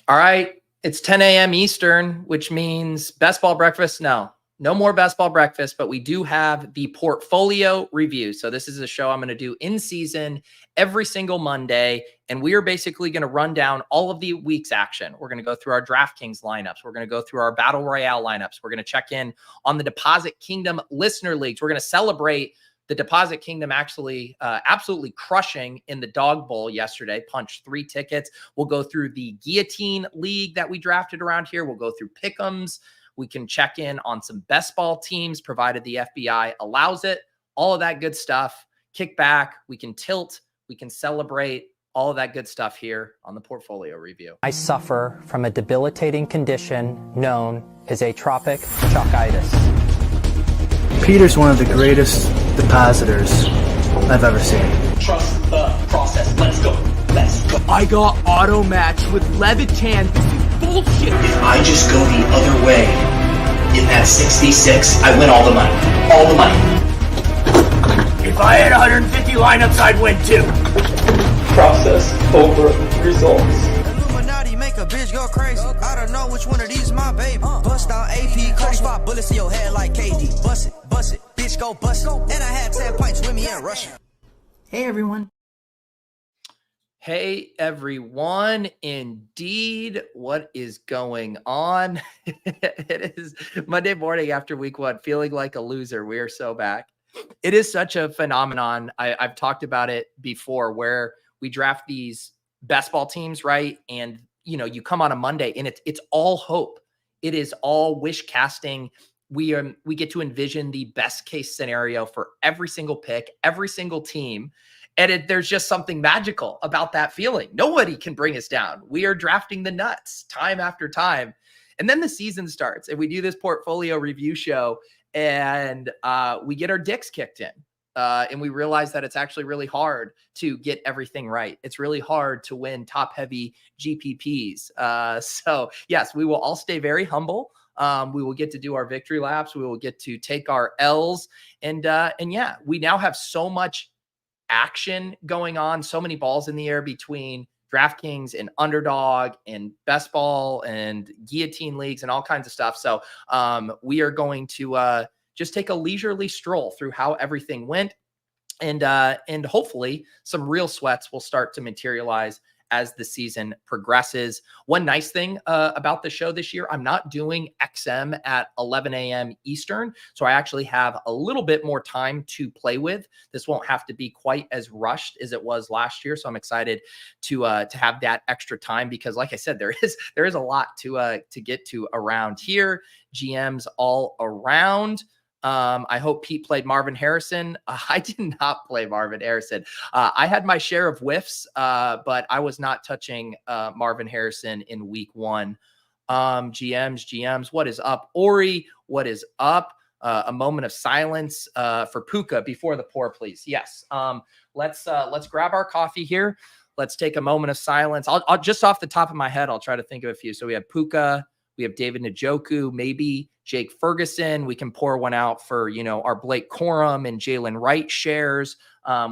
All right. It's 10 a.m. Eastern, which means best ball breakfast. No more best ball breakfast, but we do have the portfolio review. So this is a show I'm going to do in season every single Monday. And we are basically going to run down all of the week's action. We're going to go through our DraftKings lineups. We're going to go through our Battle Royale lineups. We're going to check in on the Deposit Kingdom listener leagues. We're going to celebrate the Deposit Kingdom actually absolutely crushing in the Dog Bowl yesterday, punched 3 tickets. We'll go through the Guillotine League that we drafted around here. We'll go through Pickems. We can check in on some best ball teams, provided the FBI allows it. All of that good stuff. Kick back. We can tilt. We can celebrate. All of that good stuff here on the portfolio review. I suffer from a debilitating condition known as atrophic chalkitis. Peter's one of the greatest depositors I've ever seen. Trust the process. Let's go. I got auto matched with Levitan. This is bullshit. If I just go the other way in that 66, I win all the money. All the money. If I had 150 lineups, I'd win too. Process over results. Illuminati make a bitch go crazy. I don't know which one of these my baby. Bust down AP, cut 5 bullets in your head like KD. Bust it, bitch go bust it. And I had 10 pints with me in Russia. Hey everyone. Hey everyone, indeed, what is going on? It is Monday morning after week 1, feeling like a loser. We are so back. It is such a phenomenon. I've talked about it before where we draft these best ball teams, right? And you come on a Monday and it's all hope. It is all wish casting. We get to envision the best case scenario for every single pick, every single team. And there's just something magical about that feeling. Nobody can bring us down. We are drafting the nuts time after time. And then the season starts and we do this portfolio review show and we get our dicks kicked in. And we realize that it's actually really hard to get everything right. It's really hard to win top heavy GPPs. So yes, we will all stay very humble. We will get to do our victory laps. We will get to take our L's. And yeah, we now have so much action going on, so many balls in the air between DraftKings and Underdog and Best Ball and Guillotine leagues and all kinds of stuff. So we are going to just take a leisurely stroll through how everything went, and hopefully some real sweats will start to materialize as the season progresses. One nice thing about the show this year, I'm not doing XM at 11 a.m. Eastern. So I actually have a little bit more time to play with. This won't have to be quite as rushed as it was last year. So I'm excited to have that extra time because like I said, there is a lot to get to around here. GMs all around. I hope Pete played Marvin Harrison. I did not play Marvin Harrison. I had my share of whiffs, but I was not touching Marvin Harrison in week 1. GMs, what is up? Ori, what is up? A moment of silence for Puka before the pour, please. Yes. Let's grab our coffee here. Let's take a moment of silence. I'll just off the top of my head, I'll try to think of a few. So we have Puka, we have David Njoku, maybe Jake Ferguson. We can pour one out for, our Blake Corum and Jalen Wright shares.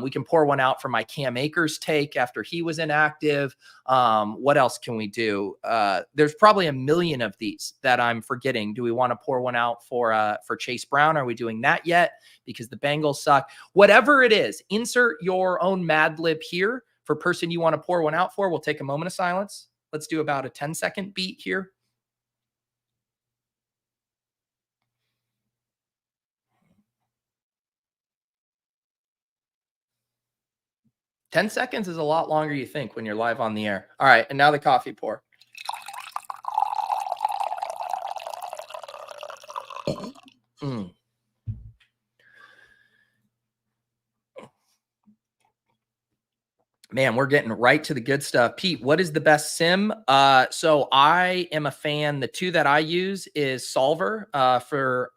We can pour one out for my Cam Akers take after he was inactive. What else can we do? There's probably a million of these that I'm forgetting. Do we want to pour one out for Chase Brown? Are we doing that yet? Because the Bengals suck. Whatever it is, insert your own Mad Lib here for person you want to pour one out for. We'll take a moment of silence. Let's do about a 10-second beat here. Ten seconds is a lot longer you think when you're live on the air. All right, and now the coffee pour. Man, we're getting right to the good stuff. Pete, what is the best sim? So I am a fan. The 2 that I use is Solver for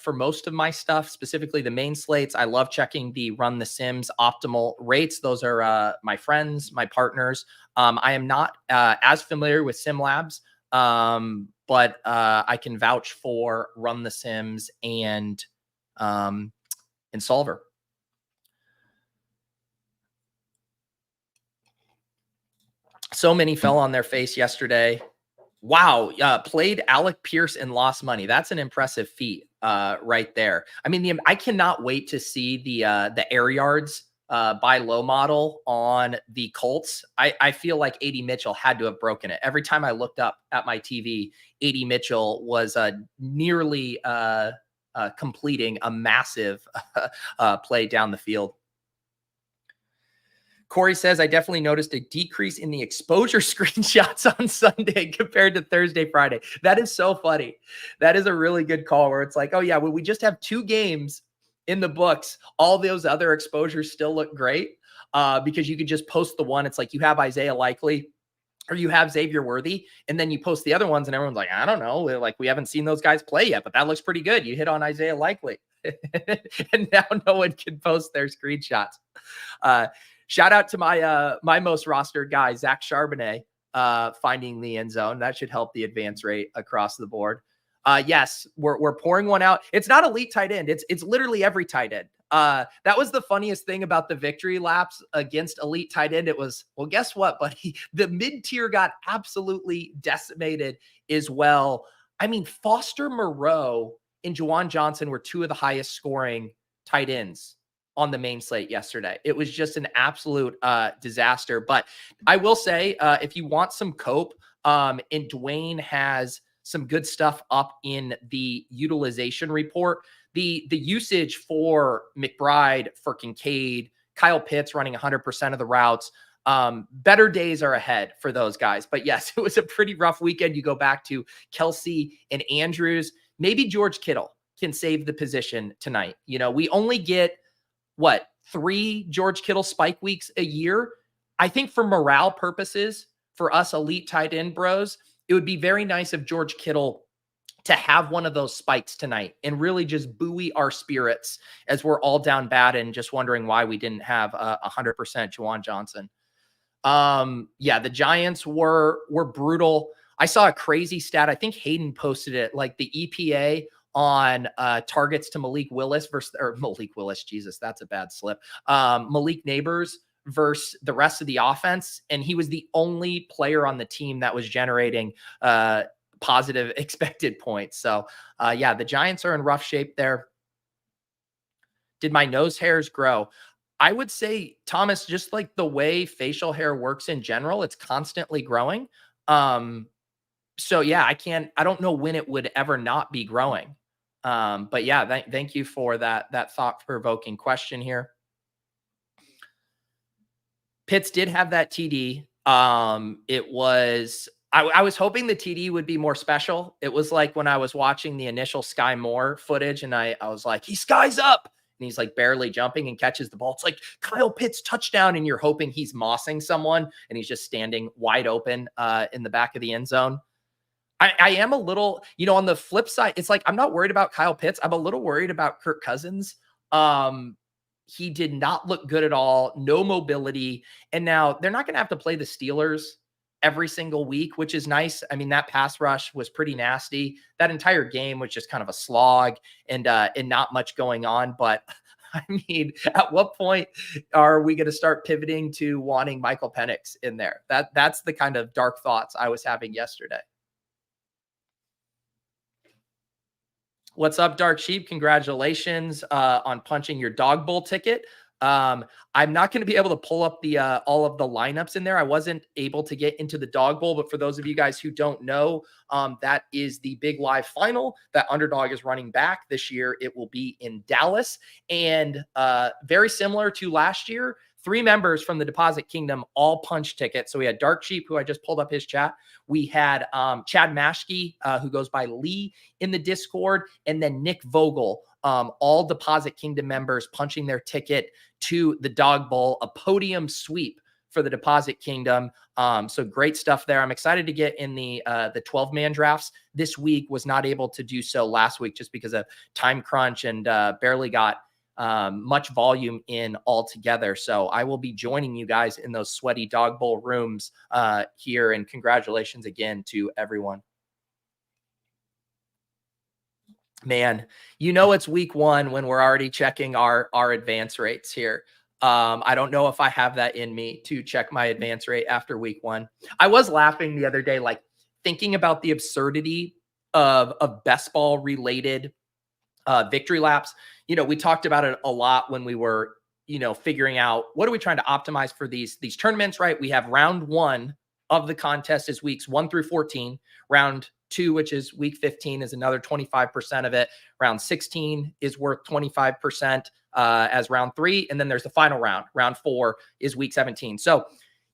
most of my stuff, specifically the main slates. I love checking the Run the Sims optimal rates. Those are my friends, my partners. I am not as familiar with Sim Labs, but I can vouch for Run the Sims and Solver. So many fell on their face yesterday. Wow. Played Alec Pierce and lost money. That's an impressive feat right there. I mean, I cannot wait to see the air yards buy low model on the Colts. I feel like AD Mitchell had to have broken it. Every time I looked up at my TV, AD Mitchell was nearly completing a massive play down the field. Corey says, I definitely noticed a decrease in the exposure screenshots on Sunday compared to Thursday, Friday. That is so funny. That is a really good call where it's like, oh yeah, when we just have 2 games in the books, all those other exposures still look great because you could just post the one. It's like you have Isaiah Likely or you have Xavier Worthy, and then you post the other ones and everyone's like, I don't know. Like, we haven't seen those guys play yet, but that looks pretty good. You hit on Isaiah Likely. And now no one can post their screenshots. Shout out to my most rostered guy, Zach Charbonnet, finding the end zone. That should help the advance rate across the board. Yes, we're pouring one out. It's not elite tight end. It's literally every tight end. That was the funniest thing about the victory laps against elite tight end. It was, well, guess what, buddy? The mid-tier got absolutely decimated as well. I mean, Foster Moreau and Juwan Johnson were 2 of the highest scoring tight ends on the main slate yesterday. It was just an absolute disaster. But I will say, if you want some cope, and Dwayne has some good stuff up in the utilization report, the usage for McBride, for Kincaid, Kyle Pitts running 100% of the routes, better days are ahead for those guys. But yes, it was a pretty rough weekend. You go back to Kelsey and Andrews. Maybe George Kittle can save the position tonight. You know, we only get 3 George Kittle spike weeks a year. I think for morale purposes, for us elite tight end bros, it would be very nice if George Kittle to have one of those spikes tonight and really just buoy our spirits as we're all down bad and just wondering why we didn't have 100% Juwan Johnson. Yeah, the Giants were brutal. I saw a crazy stat. I think Hayden posted it, like the EPA on targets to Malik Willis, Jesus, that's a bad slip. Malik Neighbors versus the rest of the offense. And he was the only player on the team that was generating positive expected points. So yeah, the Giants are in rough shape there. Did my nose hairs grow? I would say, Thomas, just like the way facial hair works in general, it's constantly growing. So yeah, I don't know when it would ever not be growing. But yeah, thank you for that thought-provoking question here. Pitts did have that TD. It was, I was hoping the TD would be more special. It was like when I was watching the initial Sky Moore footage and I was like, he skies up and he's like barely jumping and catches the ball. It's like Kyle Pitts touchdown and you're hoping he's mossing someone and he's just standing wide open in the back of the end zone. I am a little, on the flip side, it's like, I'm not worried about Kyle Pitts. I'm a little worried about Kirk Cousins. He did not look good at all. No mobility. And now they're not going to have to play the Steelers every single week, which is nice. I mean, that pass rush was pretty nasty. That entire game was just kind of a slog and not much going on. But I mean, at what point are we going to start pivoting to wanting Michael Penix in there? That's the kind of dark thoughts I was having yesterday. What's up, Dark Sheep? Congratulations on punching your dog bowl ticket. I'm not going to be able to pull up the all of the lineups in there. I wasn't able to get into the dog bowl, but for those of you guys who don't know, that is the big live final that Underdog is running back this year. It will be in Dallas, and very similar to last year, 3 members from the Deposit Kingdom all punch tickets. So we had Dark Sheep, who I just pulled up his chat. We had Chad Mashke, who goes by Lee in the Discord, and then Nick Vogel, all Deposit Kingdom members punching their ticket to the Dog Bowl, a podium sweep for the Deposit Kingdom. So great stuff there. I'm excited to get in the 12-man drafts this week. Was not able to do so last week just because of time crunch and barely got much volume in altogether. So I will be joining you guys in those sweaty Dog Bowl rooms here. And congratulations again to everyone. Man, it's week 1 when we're already checking our advance rates here. I don't know if I have that in me to check my advance rate after week 1. I was laughing the other day, like thinking about the absurdity of best ball related victory laps. We talked about it a lot when we were, figuring out what are we trying to optimize for these tournaments, right? We have round 1 of the contest is weeks 1 through 14. Round 2, which is week 15, is another 25% of it. Round 16 is worth 25% as round 3. And then there's the final round. Round 4 is week 17. So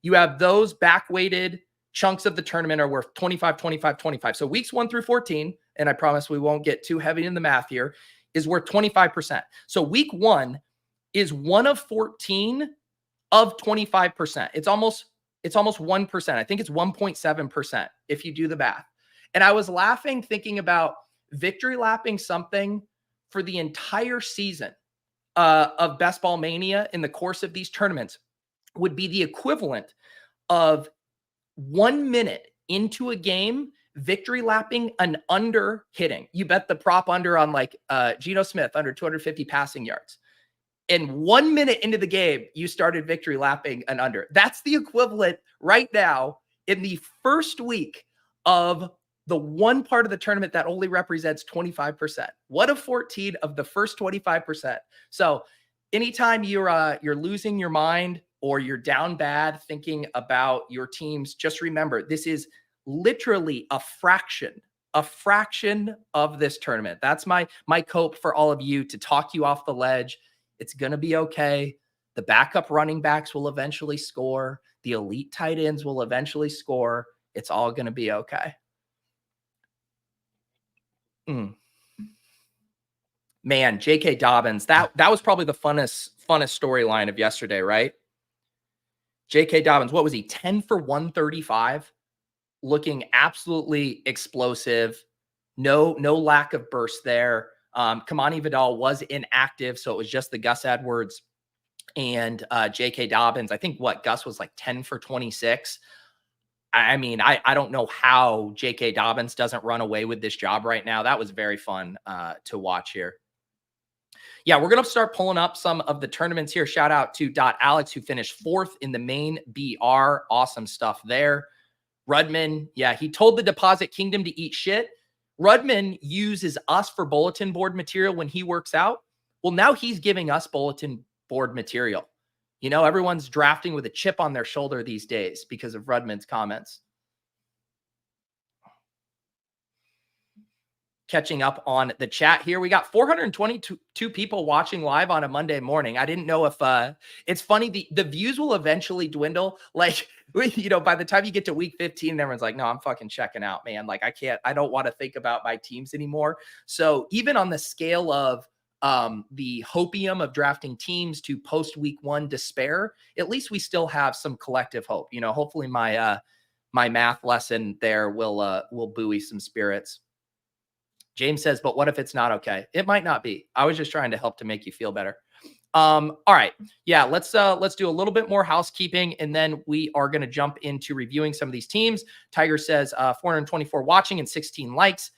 you have those back weighted chunks of the tournament are worth 25, 25, 25. So weeks 1 through 14, and I promise we won't get too heavy in the math here, is worth 25%. So week 1 is 1 of 14 of 25%. It's almost 1%. I think it's 1.7% if you do the math. And I was laughing thinking about victory lapping something for the entire season of Best Ball Mania in the course of these tournaments would be the equivalent of 1 minute into a game, victory lapping an under hitting. You bet the prop under on like Geno Smith under 250 passing yards. And 1 minute into the game, you started victory lapping an under. That's the equivalent right now in the first week of the one part of the tournament that only represents 25%. 1 of 14 of the first 25%. So anytime you're losing your mind or you're down bad thinking about your teams, just remember this is literally a fraction of this tournament. That's my cope for all of you to talk you off the ledge. It's going to be okay. The backup running backs will eventually score. The elite tight ends will eventually score. It's all going to be okay. Man, J.K. Dobbins, that was probably the funnest storyline of yesterday, right? J.K. Dobbins, what was he? 10 for 135, looking absolutely explosive. No lack of burst there. Kamani Vidal was inactive, so it was just the Gus Edwards and J.K. Dobbins. I think Gus was like 10 for 26. I mean, I don't know how J.K. Dobbins doesn't run away with this job right now. That was very fun to watch here. Yeah, we're going to start pulling up some of the tournaments here. Shout out to Alex, who finished 4th in the main BR. Awesome stuff there. Rudman, yeah, he told the Deposit Kingdom to eat shit. Rudman uses us for bulletin board material when he works out. Well, now he's giving us bulletin board material. Everyone's drafting with a chip on their shoulder these days because of Rudman's comments. Catching up on the chat here. We got 422 people watching live on a Monday morning. I didn't know if it's funny. The views will eventually dwindle. Like, by the time you get to week 15, everyone's like, no, I'm fucking checking out, man. Like, I don't want to think about my teams anymore. So even on the scale of the hopium of drafting teams to post week 1 despair, at least we still have some collective hope. Hopefully my math lesson there will buoy some spirits. James says, but what if it's not okay? It might not be. I was just trying to help to make you feel better. All right. Yeah, let's do a little bit more housekeeping, and then we are going to jump into reviewing some of these teams. Tiger says 424 watching and 16 likes.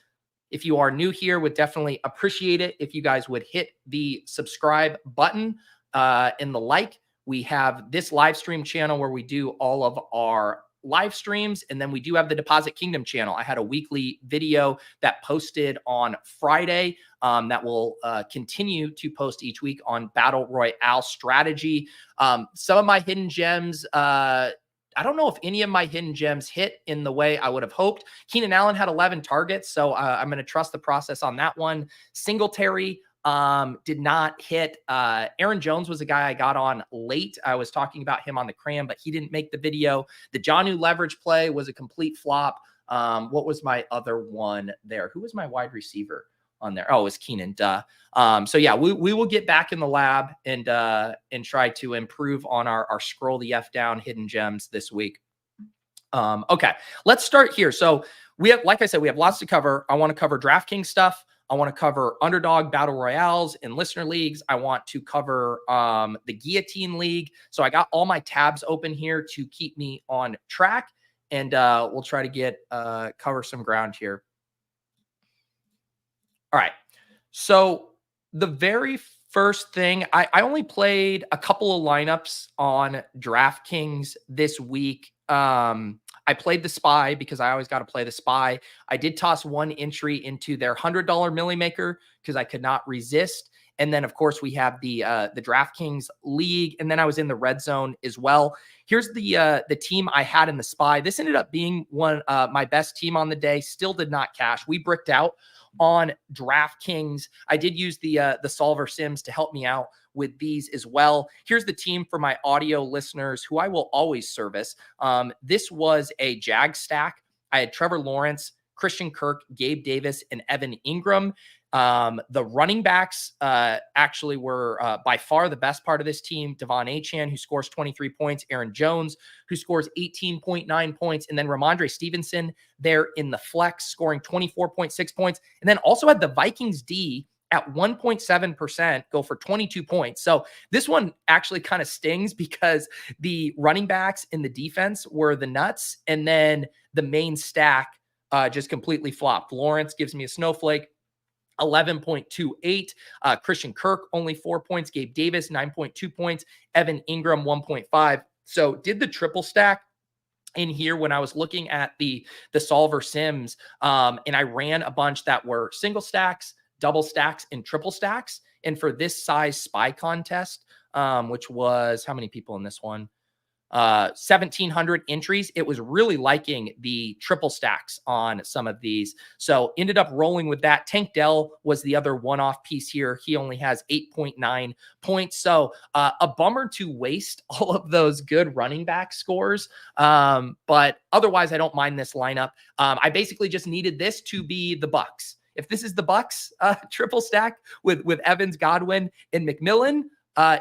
If you are new here, would definitely appreciate it if you guys would hit the subscribe button and the like. We have this live stream channel where we do all of our live streams, and then we do have the Deposit Kingdom channel. I had a weekly video that posted on Friday that will continue to post each week on Battle Royale strategy. Some of my hidden gems, I don't know if any of my hidden gems hit in the way I would have hoped. Keenan Allen had 11 targets, so I'm going to trust the process on that one. Singletary did not hit. Aaron Jones was a guy I got on late. I was talking about him on the cram, but he didn't make the video. The Jonnu leverage play was a complete flop. What was my other one there? Who was my wide receiver on there? Oh, it was Keenan. So yeah, we will get back in the lab and try to improve on our scroll the F down hidden gems this week. Okay, let's start here. So we have, like I said, we have lots to cover. I want to cover DraftKings stuff. I want to cover Underdog Battle Royales and listener leagues. I want to cover the Guillotine League. So I got all my tabs open here to keep me on track, and we'll try to get cover some ground here. All right. So the very first thing, I only played a couple of lineups on DraftKings this week. I played the SPY because I always got to play the SPY. I did toss one entry into their $100 Millie Maker because I could not resist. And then, of course, we have the DraftKings League, and then I was in the red zone as well. Here's the team I had in the SPY. This ended up being one my best team on the day. Still did not cash. We bricked out on DraftKings. I did use the solver sims to help me out with these as well. Here's the team for my audio listeners who I will always service. This was a Jag stack. I had Trevor Lawrence, Christian Kirk, Gabe Davis, and Evan Ingram. The running backs actually were by far the best part of this team. Devon Achane, who scores 23 points, Aaron Jones, who scores 18.9 points, and then Ramondre Stevenson there in the flex, scoring 24.6 points, and then also had the Vikings D at 1.7% go for 22 points. So this one actually kind of stings because the running backs in the defense were the nuts, and then the main stack just completely flopped. Lawrence gives me a snowflake, 11.28. Christian Kirk, only 4 points. Gabe Davis, 9.2 points. Evan Ingram, 1.5. So did the triple stack in here when I was looking at the solver sims, and I ran a bunch that were single stacks, double stacks, and triple stacks. And for this size SPY contest, which was how many people in this one? 1,700 entries. It was really liking the triple stacks on some of these. So ended up rolling with that. Tank Dell was the other one-off piece here. He only has 8.9 points. So a bummer to waste all of those good running back scores. But otherwise, I don't mind this lineup. I basically just needed this to be the Bucks. If this is the Bucks triple stack with Evans, Godwin, and McMillan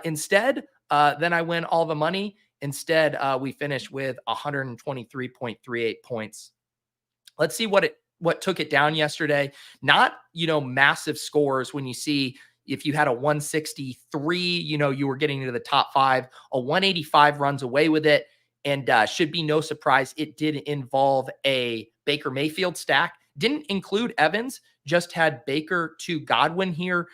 instead, then I win all the money. Instead, we finished with 123.38 points. Let's see what took it down yesterday. Not, massive scores when you see if you had a 163, you were getting into the top 5. A 185 runs away with it, and should be no surprise. It did involve a Baker Mayfield stack. Didn't include Evans, just had Baker to Godwin here.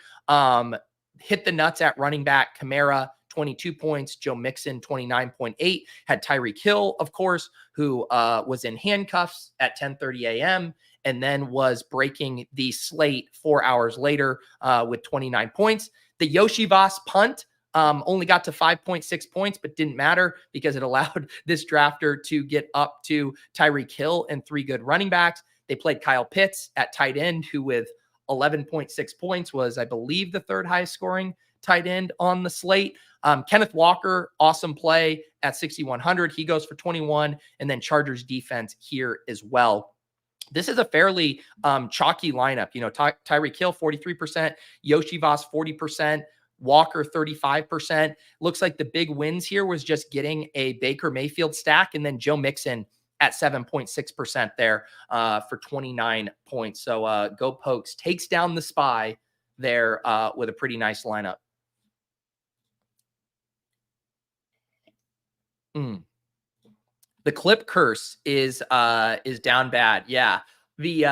Hit the nuts at running back. Kamara, 22 points. Joe Mixon, 29.8. Had Tyreek Hill, of course, who was in handcuffs at 10:30 a.m. and then was breaking the slate 4 hours later with 29 points. The Yoshi Voss punt only got to 5.6 points, but didn't matter because it allowed this drafter to get up to Tyreek Hill and 3 good running backs. They played Kyle Pitts at tight end, who with 11.6 points was, I believe, the third highest scoring tight end on the slate. Kenneth Walker, awesome play at 6,100. He goes for 21, and then Chargers defense here as well. This is a fairly chalky lineup. Tyreek Hill, 43%, Yoshi Voss, 40%, Walker, 35%. Looks like the big wins here was just getting a Baker Mayfield stack, and then Joe Mixon at 7.6% there for 29 points. So Go Pokes takes down the SPY there with a pretty nice lineup. The clip curse is down bad. Yeah. The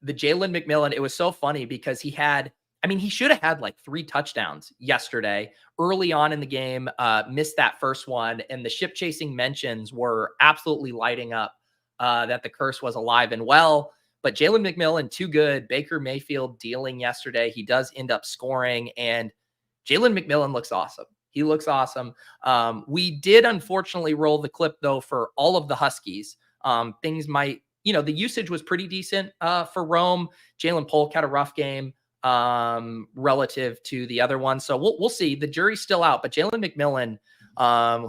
Jalen McMillan, it was so funny because he should have had like 3 touchdowns yesterday early on in the game, missed that first one. And the ship chasing mentions were absolutely lighting up that the curse was alive and well. But Jalen McMillan, too good. Baker Mayfield dealing yesterday. He does end up scoring, and Jalen McMillan looks awesome. He looks awesome. We did unfortunately roll the clip though for all of the Huskies. Things might, the usage was pretty decent for Rome. Jalen Polk had a rough game relative to the other one. So we'll see. The jury's still out, but Jalen McMillan,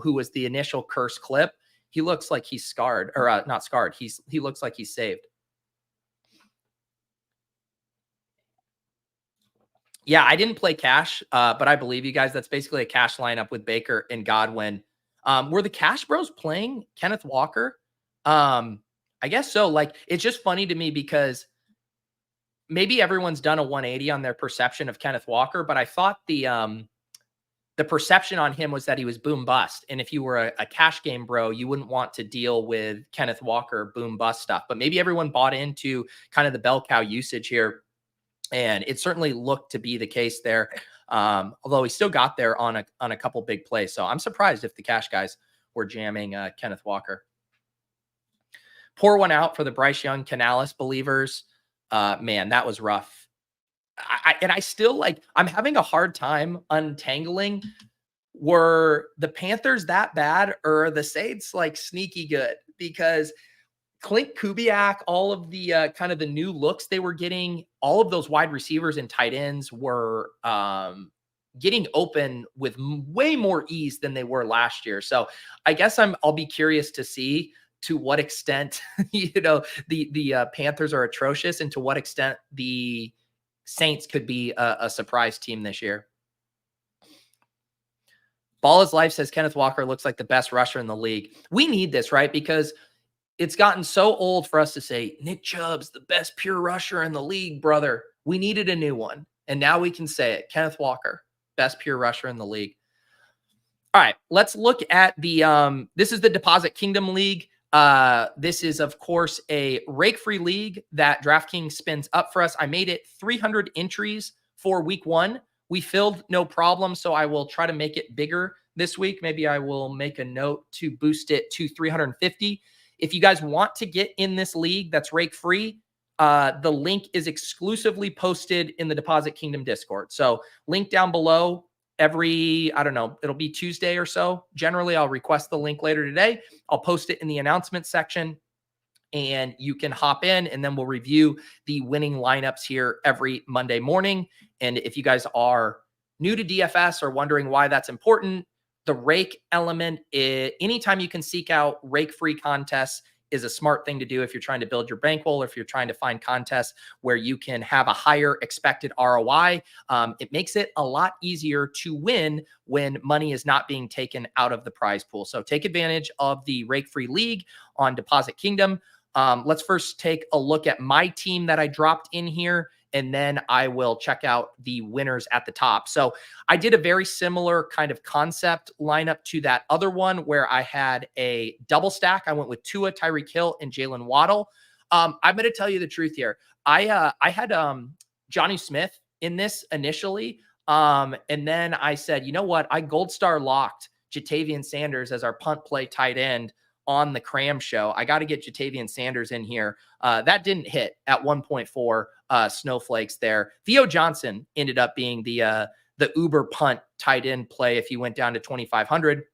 who was the initial curse clip, he looks like he's scarred, or not scarred. He looks like he's saved. Yeah, I didn't play cash, but I believe you guys. That's basically a cash lineup with Baker and Godwin. Were the Cash Bros playing Kenneth Walker? I guess so. Like, it's just funny to me because maybe everyone's done a 180 on their perception of Kenneth Walker, but I thought the perception on him was that he was boom bust. And if you were a cash game bro, you wouldn't want to deal with Kenneth Walker boom bust stuff. But maybe everyone bought into kind of the bell cow usage here. And it certainly looked to be the case there. Although he still got there on a couple big plays. So I'm surprised if the cash guys were jamming Kenneth Walker. Pour one out for the Bryce Young Canales believers. Man, that was rough. I still I'm having a hard time untangling. Were the Panthers that bad, or are the Saints sneaky good? Because Clint Kubiak, all of the kind of the new looks they were getting, all of those wide receivers and tight ends were getting open with way more ease than they were last year. So I guess I'll be curious to see to what extent, the Panthers are atrocious and to what extent the Saints could be a surprise team this year. Ball is Life says Kenneth Walker looks like the best rusher in the league. We need this, right? Because it's gotten so old for us to say Nick Chubb's the best pure rusher in the league, brother. We needed a new one. And now we can say it. Kenneth Walker, best pure rusher in the league. All right, let's look at the, this is the Deposit Kingdom League. This is, of course, a rake-free league that DraftKings spins up for us. I made it 300 entries for week 1. We filled no problem, so I will try to make it bigger this week. Maybe I will make a note to boost it to 350. If you guys want to get in this league that's rake-free, the link is exclusively posted in the Deposit Kingdom Discord. So link down below. Every, I don't know, it'll be Tuesday or so. Generally, I'll request the link later today. I'll post it in the announcement section, and you can hop in, and then we'll review the winning lineups here every Monday morning. And if you guys are new to DFS or wondering why that's important, the rake element, anytime you can seek out rake-free contests is a smart thing to do if you're trying to build your bankroll, or if you're trying to find contests where you can have a higher expected ROI. It makes it a lot easier to win when money is not being taken out of the prize pool. So take advantage of the rake-free league on Deposit Kingdom. Let's first take a look at my team that I dropped in here, and then I will check out the winners at the top. So I did a very similar kind of concept lineup to that other one where I had a double stack. I went with Tua, Tyreek Hill, and Jalen Waddle. I'm going to tell you the truth here. I had Johnny Smith in this initially, and then I said, you know what? I gold star locked Jatavian Sanders as our punt play tight end on the Cram show. I got to get Jatavian Sanders in here. That didn't hit at 1.4 snowflakes there. Theo Johnson ended up being the Uber punt tight end play if you went down to 2,500.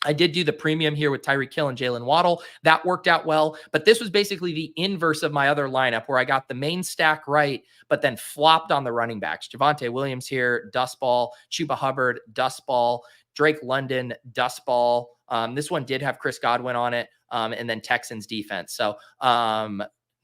I did do the premium here with Tyreek Hill and Jalen Waddle. That worked out well, but this was basically the inverse of my other lineup where I got the main stack right, but then flopped on the running backs. Javonte Williams here, dust ball. Chuba Hubbard, dust ball. Drake London, dust ball. This one did have Chris Godwin on it, and then Texans defense. So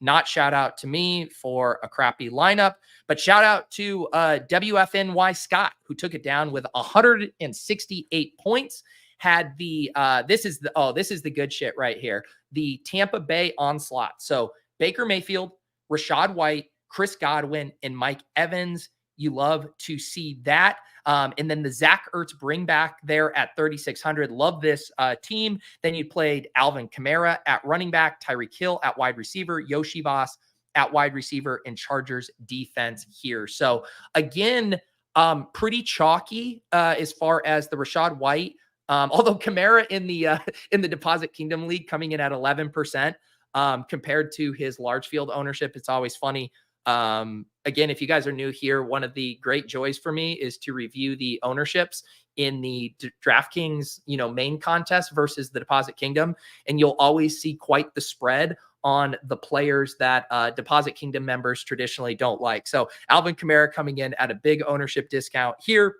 not shout out to me for a crappy lineup, but shout out to WFNY Scott, who took it down with 168 points. Had the this is the good shit right here. The Tampa Bay onslaught. So Baker Mayfield, Rachaad White, Chris Godwin, and Mike Evans. You love to see that. And then the Zach Ertz bring back there at 3,600. Love this team. Then you played Alvin Kamara at running back, Tyreek Hill at wide receiver, Yoshi Voss at wide receiver, and Chargers defense here. So again, pretty chalky as far as the Rachaad White. Although Kamara in the Deposit Kingdom League coming in at 11% compared to his large field ownership, it's always funny. Again, if you guys are new here, one of the great joys for me is to review the ownerships in the DraftKings, main contest versus the Deposit Kingdom. And you'll always see quite the spread on the players that Deposit Kingdom members traditionally don't like. So Alvin Kamara coming in at a big ownership discount here.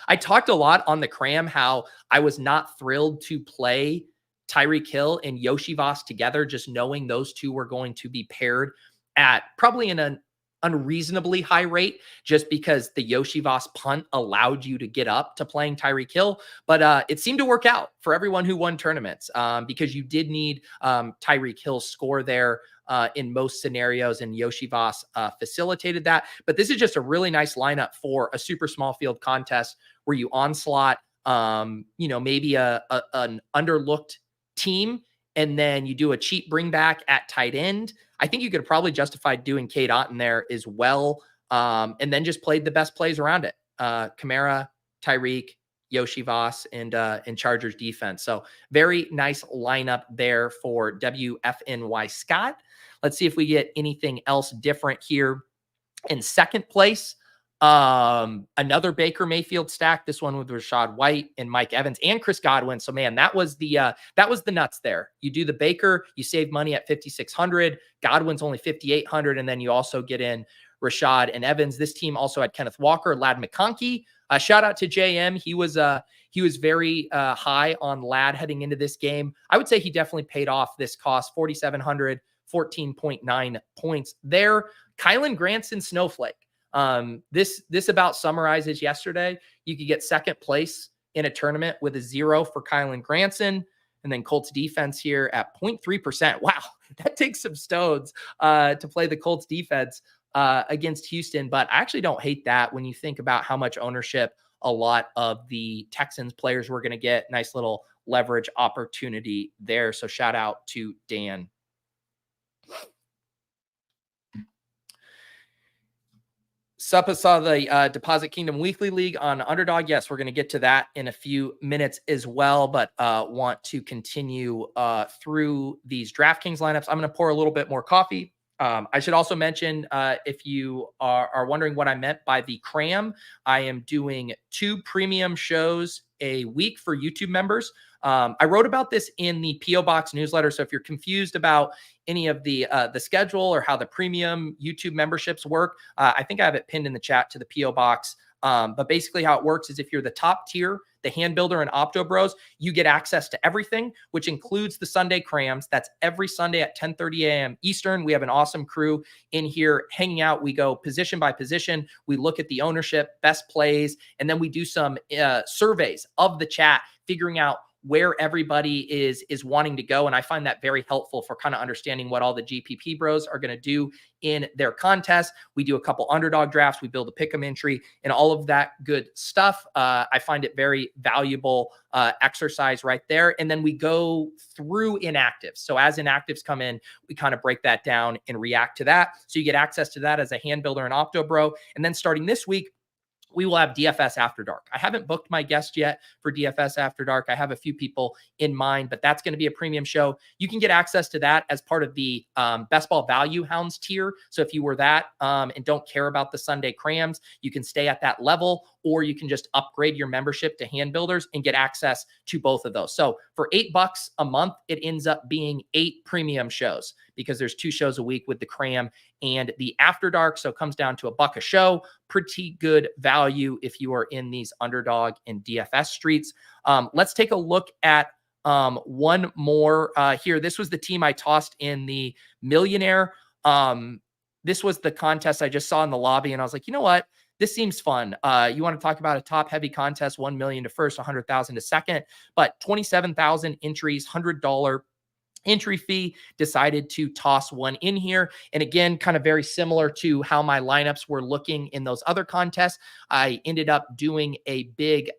I talked a lot on the Cram how I was not thrilled to play Tyreek Hill and Yoshi Voss together, just knowing those two were going to be paired at probably an unreasonably high rate, just because the Yoshi Voss punt allowed you to get up to playing Tyreek Hill. But it seemed to work out for everyone who won tournaments because you did need Tyreek Hill's score there in most scenarios, and Yoshi Voss facilitated that. But this is just a really nice lineup for a super small field contest where you onslaught, maybe an underlooked team, and then you do a cheap bring back at tight end. I think you could probably justify doing Cade Otton there as well, and then just played the best plays around it. Kamara, Tyreek, Yoshi Voss, and Chargers defense. So very nice lineup there for WFNY Scott. Let's see if we get anything else different here. In second place, another Baker Mayfield stack. This one with Rashad White and Mike Evans and Chris Godwin. So man, that was the nuts there. You do the Baker, you save money at 5,600. Godwin's only 5,800, and then you also get in Rashad and Evans. This team also had Kenneth Walker, Ladd McConkey. Shout out to JM. He was very high on Ladd heading into this game. I would say he definitely paid off this cost. 4,700, 14.9 points there. Kylan Granson Snowflake. This about summarizes yesterday. You could get second place in a tournament with a 0 for Kylan Granson, and then Colts defense here at 0.3%. Wow, that takes some stones to play the Colts defense against Houston, but I actually don't hate that when you think about how much ownership a lot of the Texans players were going to get. Nice little leverage opportunity there. So shout out to Dan. Suppa saw the Deposit Kingdom Weekly League on Underdog. Yes, we're going to get to that in a few minutes as well, but want to continue through these DraftKings lineups. I'm going to pour a little bit more coffee. I should also mention, if you are wondering what I meant by the cram, I am doing 2 premium shows a week for YouTube members. I wrote about this in the P.O. Box newsletter. So if you're confused about any of the schedule or how the premium YouTube memberships work, I think I have it pinned in the chat to the P.O. Box. But basically how it works is if you're the top tier, the Hand Builder and Opto Bros, you get access to everything, which includes the Sunday crams. That's every Sunday at 10:30 a.m. Eastern. We have an awesome crew in here hanging out. We go position by position. We look at the ownership, best plays, and then we do some surveys of the chat, figuring out where everybody is wanting to go. And I find that very helpful for kind of understanding what all the GPP bros are going to do in their contest. We do a couple underdog drafts. We build a Pickem entry and all of that good stuff. I find it very valuable exercise right there. And then we go through inactives. So as inactives come in, we kind of break that down and react to that. So you get access to that as a Hand Builder and Opto Bro. And then starting this week, we will have DFS After Dark. I haven't booked my guest yet for DFS After Dark. I have a few people in mind, but that's going to be a premium show. You can get access to that as part of the Best Ball Value Hounds tier. So if you were that and don't care about the Sunday crams, you can stay at that level, or you can just upgrade your membership to Hand Builders and get access to both of those. So for $8 a month, it ends up being 8 premium shows because there's 2 shows a week with the cram and the After Dark. So it comes down to $1 a show. Pretty good value if you are in these Underdog and DFS streets. Let's take a look at one more here. This was the team I tossed in the Millionaire. This was the contest I just saw in the lobby, and I was like, you know what? This seems fun. You want to talk about a top heavy contest, 1 million to first, 100,000 to second, but 27,000 entries, $100 entry fee. Decided to toss one in here. And again, kind of very similar to how my lineups were looking in those other contests. I ended up doing a big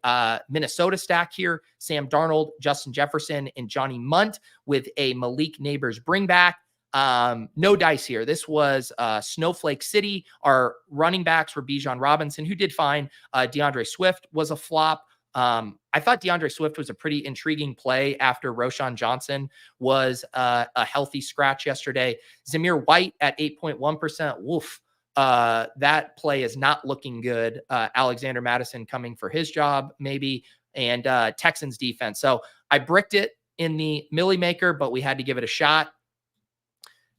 Minnesota stack here. Sam Darnold, Justin Jefferson, and Johnny Munt with a Malik Neighbors bring back. No dice here. This was Snowflake City. Our running backs were Bijan Robinson, who did fine. DeAndre Swift was a flop. I thought DeAndre Swift was a pretty intriguing play after Roshan Johnson was a healthy scratch yesterday. Zamir White at 8.1%. Woof. That play is not looking good. Alexander Madison coming for his job, maybe, and Texans defense. So I bricked it in the Millie Maker, but we had to give it a shot.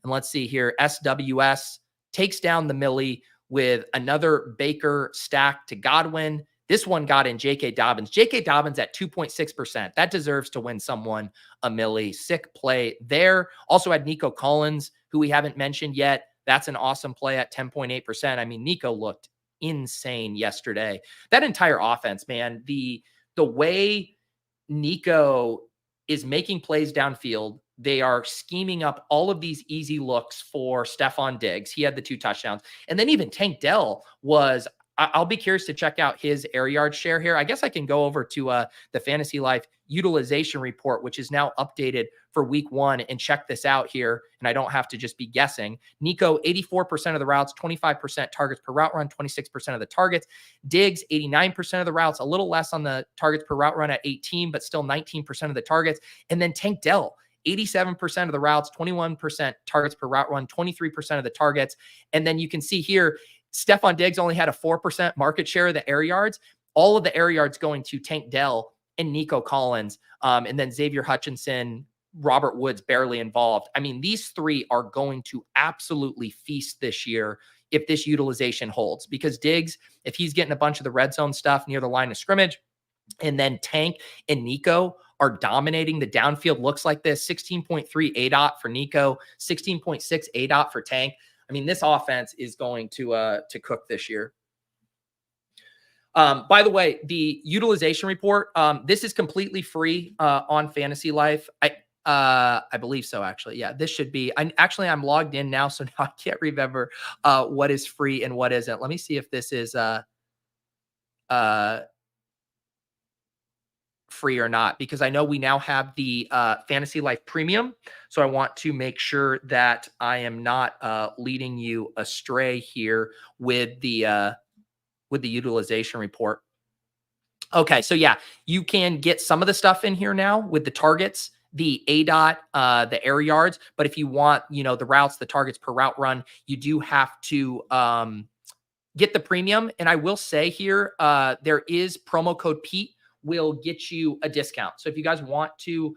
And let's see here. SWS takes down the Millie with another Baker stack to Godwin. This one got in J.K. Dobbins. J.K. Dobbins at 2.6%. That deserves to win someone a milli. Sick play there. Also had Nico Collins, who we haven't mentioned yet. That's an awesome play at 10.8%. I mean, Nico looked insane yesterday. That entire offense, man, the way Nico is making plays downfield, they are scheming up all of these easy looks for Stephon Diggs. He had the 2 touchdowns. And then even Tank Dell I'll be curious to check out his air yard share here. I guess I can go over to the FantasyLife utilization report, which is now updated for week 1. And check this out here. And I don't have to just be guessing. Nico, 84% of the routes, 25% targets per route run, 26% of the targets. Diggs, 89% of the routes, a little less on the targets per route run at 18, but still 19% of the targets. And then Tank Dell, 87% of the routes, 21% targets per route run, 23% of the targets. And then you can see here, Stephon Diggs only had a 4% market share of the air yards. All of the air yards going to Tank Dell and Nico Collins. And then Xavier Hutchinson, Robert Woods barely involved. I mean, these three are going to absolutely feast this year if this utilization holds, because Diggs, if he's getting a bunch of the red zone stuff near the line of scrimmage, and then Tank and Nico are dominating the downfield looks like this, 16.3 ADOT for Nico, 16.6 ADOT for Tank. I mean, this offense is going to cook this year. By the way, the utilization report, this is completely free on FantasyLife. I believe so, actually. Yeah, this should be. I'm logged in now, so now I can't remember what is free and what isn't. Let me see if this is free or not, because I know we now have the FantasyLife Premium. So I want to make sure that I am not leading you astray here with the utilization report. Okay, so yeah, you can get some of the stuff in here now with the targets, the ADOT, the air yards. But if you want, the routes, the targets per route run, you do have to get the premium. And I will say here, there is promo code Pete will get you a discount. So if you guys want to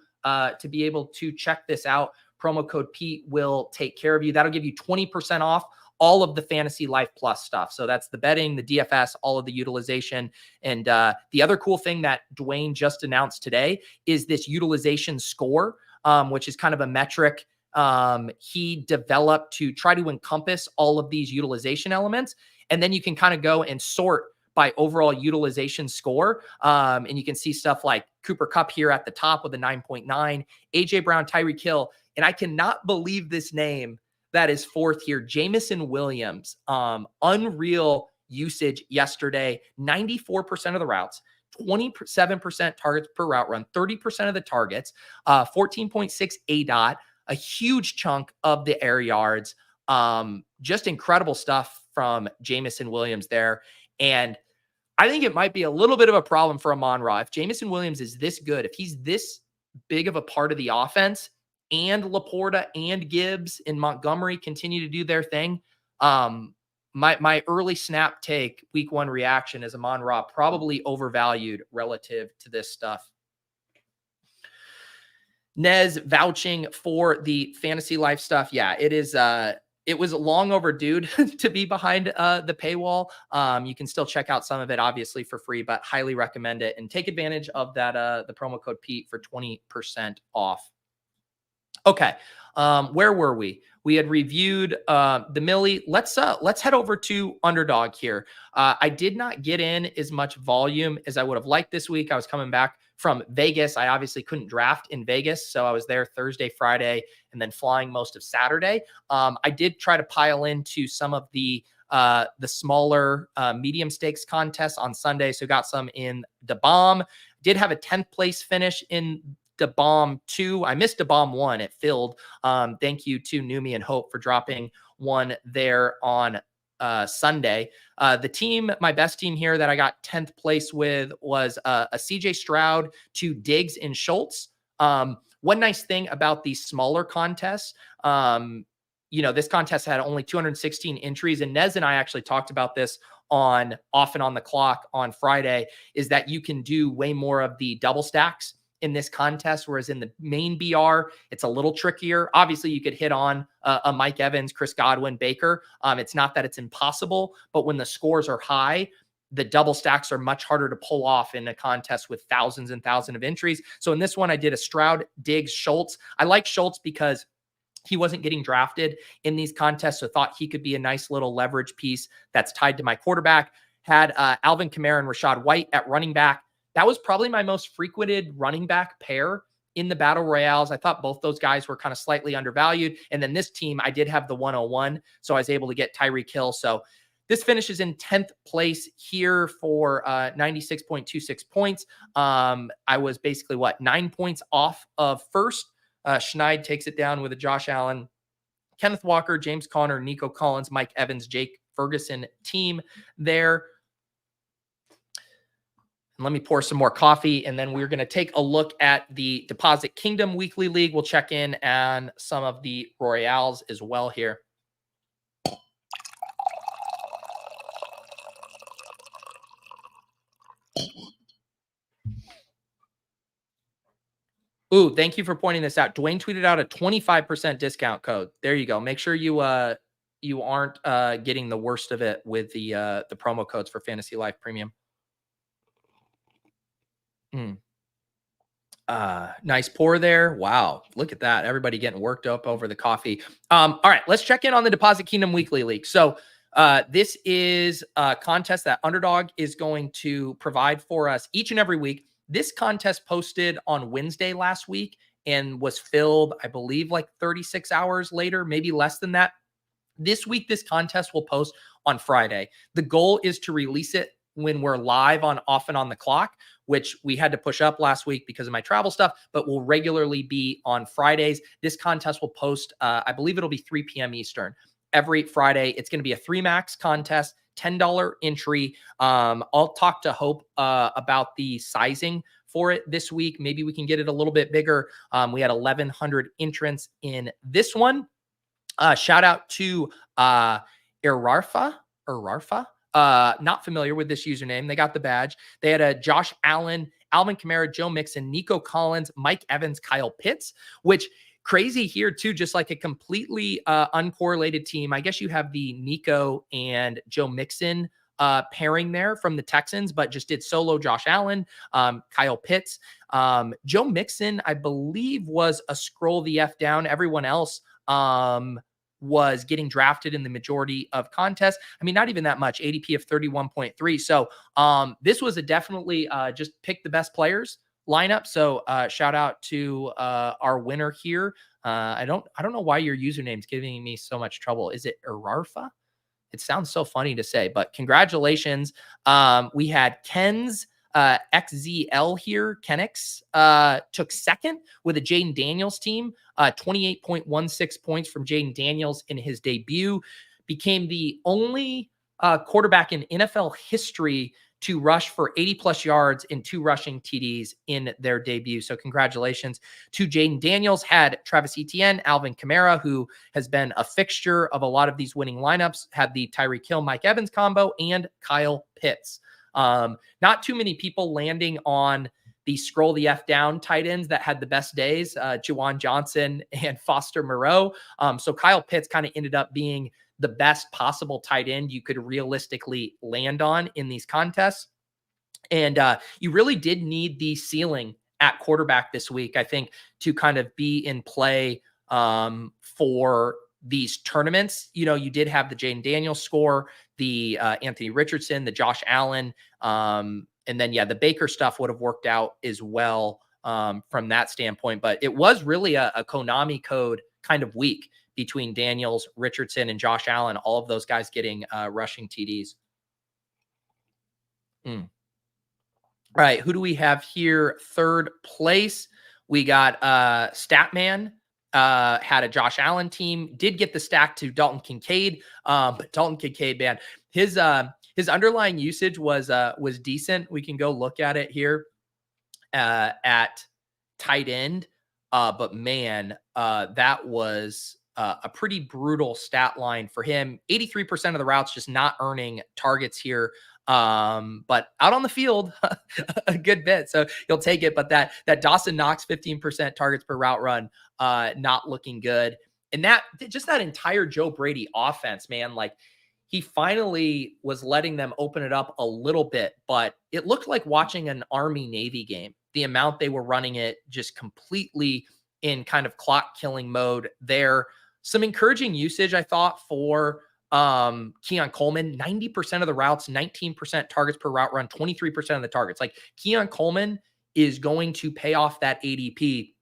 be able to check this out, promo code Pete will take care of you. That'll give you 20% off all of the FantasyLife Plus stuff. So that's the betting, the DFS, all of the utilization. And the other cool thing that Dwayne just announced today is this utilization score, which is kind of a metric he developed to try to encompass all of these utilization elements. And then you can kind of go and sort by overall utilization score. And you can see stuff like Cooper Kupp here at the top with a 9.9, AJ Brown, Tyreek Hill. And I cannot believe this name that is fourth here, Jamison Williams. Unreal usage yesterday, 94% of the routes, 27% targets per route run, 30% of the targets, 14.6 ADOT, a huge chunk of the air yards. Just incredible stuff from Jamison Williams there. And I think it might be a little bit of a problem for Amon-Ra. If Jamison Williams is this good, if he's this big of a part of the offense, and Laporta and Gibbs and Montgomery continue to do their thing, my early snap take, week 1 reaction is Amon-Ra probably overvalued relative to this stuff. Nez vouching for the FantasyLife stuff. Yeah, it is. It was long overdue to be behind the paywall. You can still check out some of it, obviously, for free, but highly recommend it and take advantage of that the promo code Pete for 20% off. Okay, where were we? We had reviewed the Millie. Let's head over to Underdog here. I did not get in as much volume as I would have liked this week. I was coming back from Vegas. I obviously couldn't draft in Vegas, so I was there Thursday, Friday, and then flying most of Saturday. I did try to pile into some of the smaller medium stakes contests on Sunday, so got some in the bomb. Did have a 10th place finish in the bomb 2. I missed a bomb 1. It filled. Thank you to Numi and Hope for dropping one there on Sunday. The team, my best team here that I got 10th place with was a CJ Stroud to Diggs and Schultz. One nice thing about these smaller contests, this contest had only 216 entries, and Nez and I actually talked about this on Off and On the Clock on Friday, is that you can do way more of the double stacks in this contest, whereas in the main BR, it's a little trickier. Obviously, you could hit on a Mike Evans, Chris Godwin, Baker. It's not that it's impossible, but when the scores are high, the double stacks are much harder to pull off in a contest with thousands and thousands of entries. So in this one, I did a Stroud, Diggs, Schultz. I like Schultz because he wasn't getting drafted in these contests, so thought he could be a nice little leverage piece that's tied to my quarterback. Had Alvin Kamara and Rachaad White at running back. That was probably my most frequented running back pair in the battle royales. I thought both those guys were kind of slightly undervalued. And then this team, I did have the 101. So I was able to get Tyreek Hill. So This finishes in 10th place here for 96.26 points. I was basically 9 points off of first. Schneid takes it down with a Josh Allen, Kenneth Walker, James Conner, Nico Collins, Mike Evans, Jake Ferguson team there. And let me pour some more coffee, and then we're going to take a look at the Deposit Kingdom Weekly League. We'll check in on some of the Royales as well here. Ooh, thank you for pointing this out. Dwayne tweeted out a 25% discount code. There you go. Make sure you aren't getting the worst of it with the promo codes for Fantasy Life Premium. Nice pour there. Wow, look at that. Everybody getting worked up over the coffee. All right, let's check in on the Deposit Kingdom Weekly League. So this is a contest that Underdog is going to provide for us each and every week. This contest posted on Wednesday last week and was filled, I believe, like 36 hours later, maybe less than that. This week, this contest will post on Friday. The goal is to release it when we're live on Off and On the Clock, which we had to push up last week because of my travel stuff, but will regularly be on Fridays. This contest will post, I believe it'll be 3 p.m. Eastern every Friday. It's going to be a 3-max contest, $10 entry. I'll talk to Hope about the sizing for it this week. Maybe we can get it a little bit bigger. We had 1,100 entrants in this one. Shout out to Irarfa. Not familiar with this username. They got the badge. They had a Josh Allen, Alvin Kamara, Joe Mixon, Nico Collins, Mike Evans, Kyle Pitts, which crazy here too, just like a completely uncorrelated team. I guess you have the Nico and Joe Mixon pairing there from the Texans, but just did solo Josh Allen, Kyle Pitts. Joe Mixon, I believe, was a scroll the F down. Everyone else was getting drafted in the majority of contests. I mean, not even that much, ADP of 31.3. So this was a definitely just pick the best players lineup. So shout out to our winner here. I don't know why your username's giving me so much trouble. Is it Irarfa? It sounds so funny to say, but congratulations. We had Ken's XZL here. Kenix took second with a Jaden Daniels team, 28.16 points from Jaden Daniels in his debut. Became the only quarterback in NFL history to rush for 80-plus yards and 2 rushing TDs in their debut. So congratulations to Jaden Daniels. Had Travis Etienne, Alvin Kamara, who has been a fixture of a lot of these winning lineups, had the Tyreek Hill, Mike Evans combo, and Kyle Pitts. Not too many people landing on the scroll the F down tight ends that had the best days, Juwan Johnson and Foster Moreau. So Kyle Pitts kind of ended up being the best possible tight end you could realistically land on in these contests. And you really did need the ceiling at quarterback this week, I think, to kind of be in play for these tournaments. You know, you did have the Jaden Daniels score, the Anthony Richardson, the Josh Allen, and then, yeah, the Baker stuff would have worked out as well from that standpoint. But it was really a Konami code kind of week between Daniels, Richardson, and Josh Allen, all of those guys getting rushing TDs. All right, who do we have here? Third place, we got Statman. Had a Josh Allen team, did get the stack to Dalton Kincaid. But Dalton Kincaid, man, his underlying usage was decent. We can go look at it here at tight end. But man, that was a pretty brutal stat line for him. 83% of the routes just not earning targets here. But out on the field a good bit. So you'll take it. But that Dawson Knox 15% targets per route run, not looking good. And that entire Joe Brady offense, man, like he finally was letting them open it up a little bit, but it looked like watching an Army Navy game. The amount they were running it just completely in kind of clock killing mode there. Some encouraging usage, I thought, for Keon Coleman. 90% of the routes, 19% targets per route run, 23% of the targets. Like Keon Coleman is going to pay off that ADP.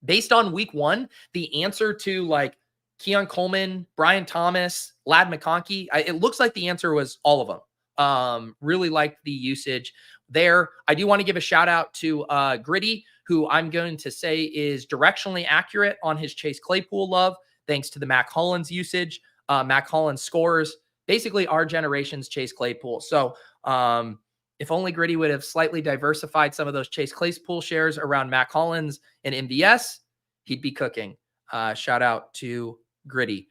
Based on week one, the answer to like Keon Coleman, Brian Thomas, Lad McConkey. It looks like the answer was all of them. Really liked the usage there. I do want to give a shout out to Gritty, who I'm going to say is directionally accurate on his Chase Claypool love, thanks to the Mac Hollins usage. Mac Hollins scores basically our generation's Chase Claypool. So if only Gritty would have slightly diversified some of those Chase Claypool shares around Mac Hollins and MVS, he'd be cooking. Shout out to Gritty.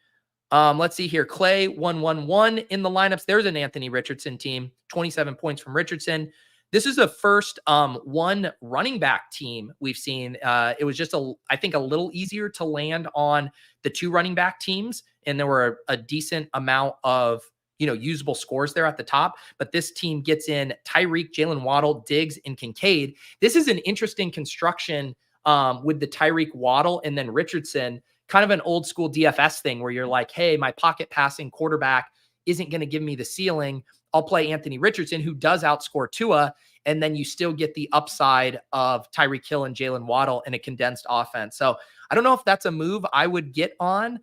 Let's see here. Clay 111 in the lineups. There's an Anthony Richardson team, 27 points from Richardson. This is the first one running back team we've seen. It was just, I think, a little easier to land on the 2 running back teams, and there were a decent amount of usable scores there at the top. But this team gets in Tyreek, Jalen Waddle, Diggs, and Kincaid. This is an interesting construction with the Tyreek, Waddle, and then Richardson, kind of an old school DFS thing where you're like, hey, my pocket passing quarterback isn't going to give me the ceiling. I'll play Anthony Richardson, who does outscore Tua, and then you still get the upside of Tyreek Hill and Jalen Waddle in a condensed offense. So I don't know if that's a move I would get on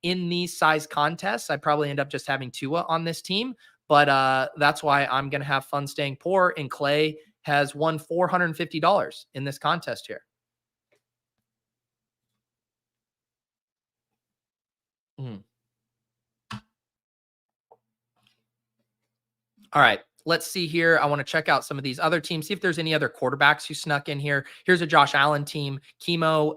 in these size contests. I probably end up just having Tua on this team, but that's why I'm going to have fun staying poor, and Clay has won $450 in this contest here. All right, let's see here. I want to check out some of these other teams, see if there's any other quarterbacks who snuck in here. Here's a Josh Allen team. Chemo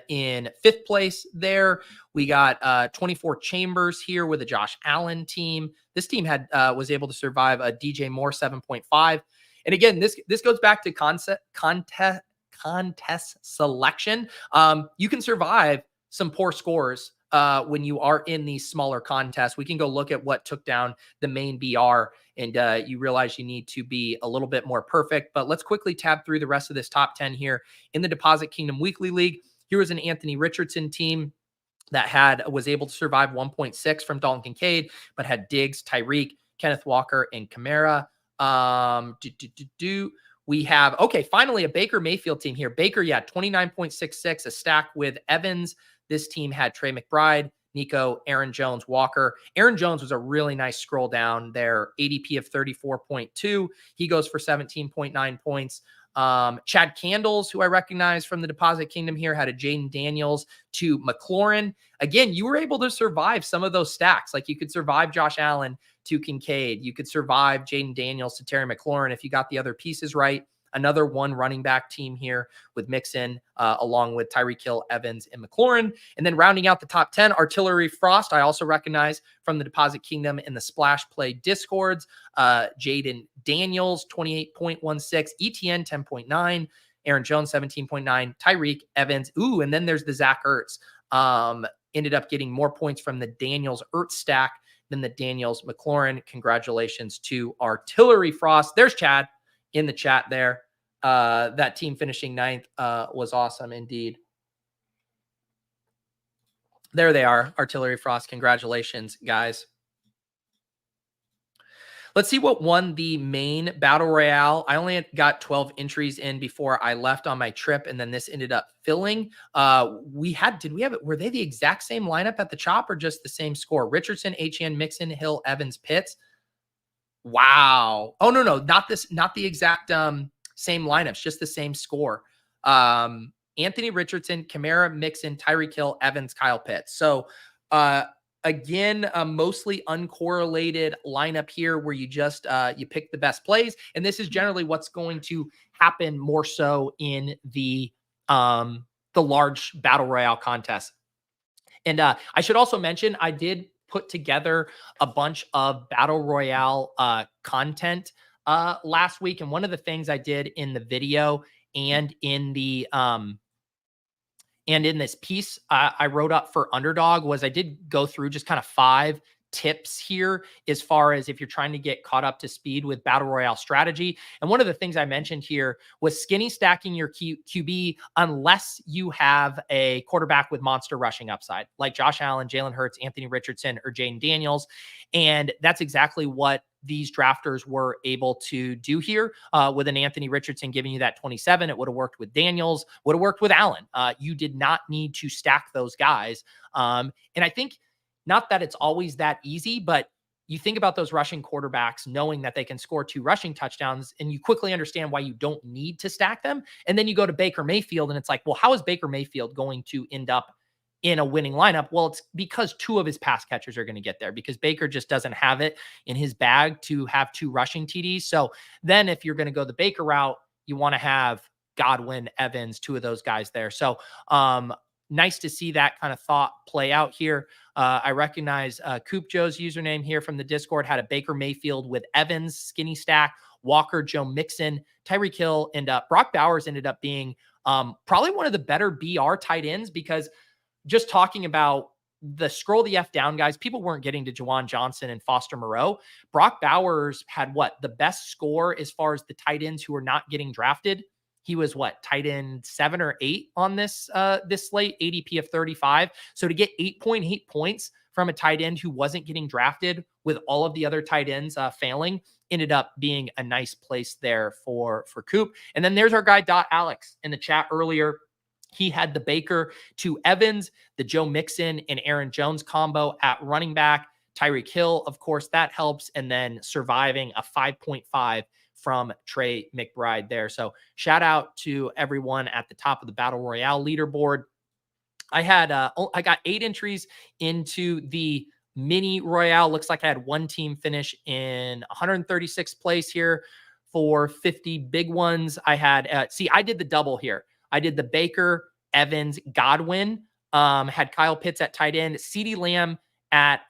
in 5th place there. We got 24 Chambers here with a Josh Allen team. This team was able to survive a DJ Moore 7.5. And again, this goes back to contest selection. You can survive some poor scores when you are in these smaller contests. We can go look at what took down the main BR, and you realize you need to be a little bit more perfect. But let's quickly tab through the rest of this top 10 here in the Deposit Kingdom Weekly League. Here was an Anthony Richardson team that was able to survive 1.6 from Dalton Kincaid, but had Diggs, Tyreek, Kenneth Walker, and Kamara. We have, finally a Baker Mayfield team here. Baker, 29.66, a stack with Evans. This team had Trey McBride, Nico, Aaron Jones, Walker. Aaron Jones was a really nice scroll down there. ADP of 34.2. He goes for 17.9 points. Chad Candles, who I recognize from the Deposit Kingdom here, had a Jaden Daniels to McLaurin. Again, you were able to survive some of those stacks. Like you could survive Josh Allen to Kincaid. You could survive Jaden Daniels to Terry McLaurin if you got the other pieces right. Another one running back team here with Mixon, along with Tyreek Hill, Evans, and McLaurin. And then rounding out the top 10, Artillery Frost, I also recognize from the Deposit Kingdom in the Splash Play Discords. Jaden Daniels, 28.16. ETN, 10.9. Aaron Jones, 17.9. Tyreek, Evans. Ooh, and then there's the Zach Ertz. Ended up getting more points from the Daniels Ertz stack than the Daniels McLaurin. Congratulations to Artillery Frost. There's Chad in the chat there. That team finishing 9th was awesome indeed. There they are, Artillery Frost. Congratulations, guys. Let's see what won the main Battle Royale. I only got 12 entries in before I left on my trip, and then this ended up filling. Were they the exact same lineup at the chop or just the same score? Richardson, Etienne, Mixon, Hill, Evans, Pitts. Wow. Oh, no, not the exact same lineups, just the same score. Anthony Richardson, Kamara, Mixon, Tyreek Hill, Evans, Kyle Pitts. So again, a mostly uncorrelated lineup here where you just you pick the best plays. And this is generally what's going to happen more so in the large Battle Royale contest. And I should also mention, I did put together a bunch of Battle Royale content last week. And one of the things I did in the video and in the and in this piece I wrote up for Underdog was I did go through just kind of 5 tips here as far as if you're trying to get caught up to speed with Battle Royale strategy. And one of the things I mentioned here was skinny stacking your QB unless you have a quarterback with monster rushing upside, like Josh Allen, Jalen Hurts, Anthony Richardson, or Jaden Daniels. And that's exactly what these drafters were able to do here with an Anthony Richardson giving you that 27. It would have worked with Daniels, would have worked with Allen. You did not need to stack those guys. And I think not that it's always that easy, but you think about those rushing quarterbacks knowing that they can score 2 rushing touchdowns, and you quickly understand why you don't need to stack them. And then you go to Baker Mayfield and it's like, well, how is Baker Mayfield going to end up in a winning lineup? Well, it's because 2 of his pass catchers are going to get there, because Baker just doesn't have it in his bag to have 2 rushing TDs. So then if you're going to go the Baker route, you want to have Godwin, Evans, 2 of those guys there. So nice to see that kind of thought play out here. I recognize Coop Joe's username here from the Discord had a Baker Mayfield with Evans, skinny stack, Walker, Joe Mixon, Tyreek Hill, and Brock Bowers ended up being probably one of the better BR tight ends, because just talking about the scroll the F down guys, people weren't getting to Juwan Johnson and Foster Moreau. Brock Bowers had the best score as far as the tight ends who are not getting drafted. He was tight end 7 or 8 on this slate, ADP of 35. So to get 8.8 points from a tight end who wasn't getting drafted with all of the other tight ends failing ended up being a nice place there for Coop. And then there's our guy Alex in the chat earlier. He had the Baker to Evans, the Joe Mixon and Aaron Jones combo at running back. Tyreek Hill, of course, that helps. And then surviving a 5.5 from Trey McBride there. So shout out to everyone at the top of the Battle Royale leaderboard. I got 8 entries into the mini Royale. Looks like I had one team finish in 136th place here for 50 big ones. I had, I did the double here. I did the Baker, Evans, Godwin, had Kyle Pitts at tight end, CeeDee Lamb at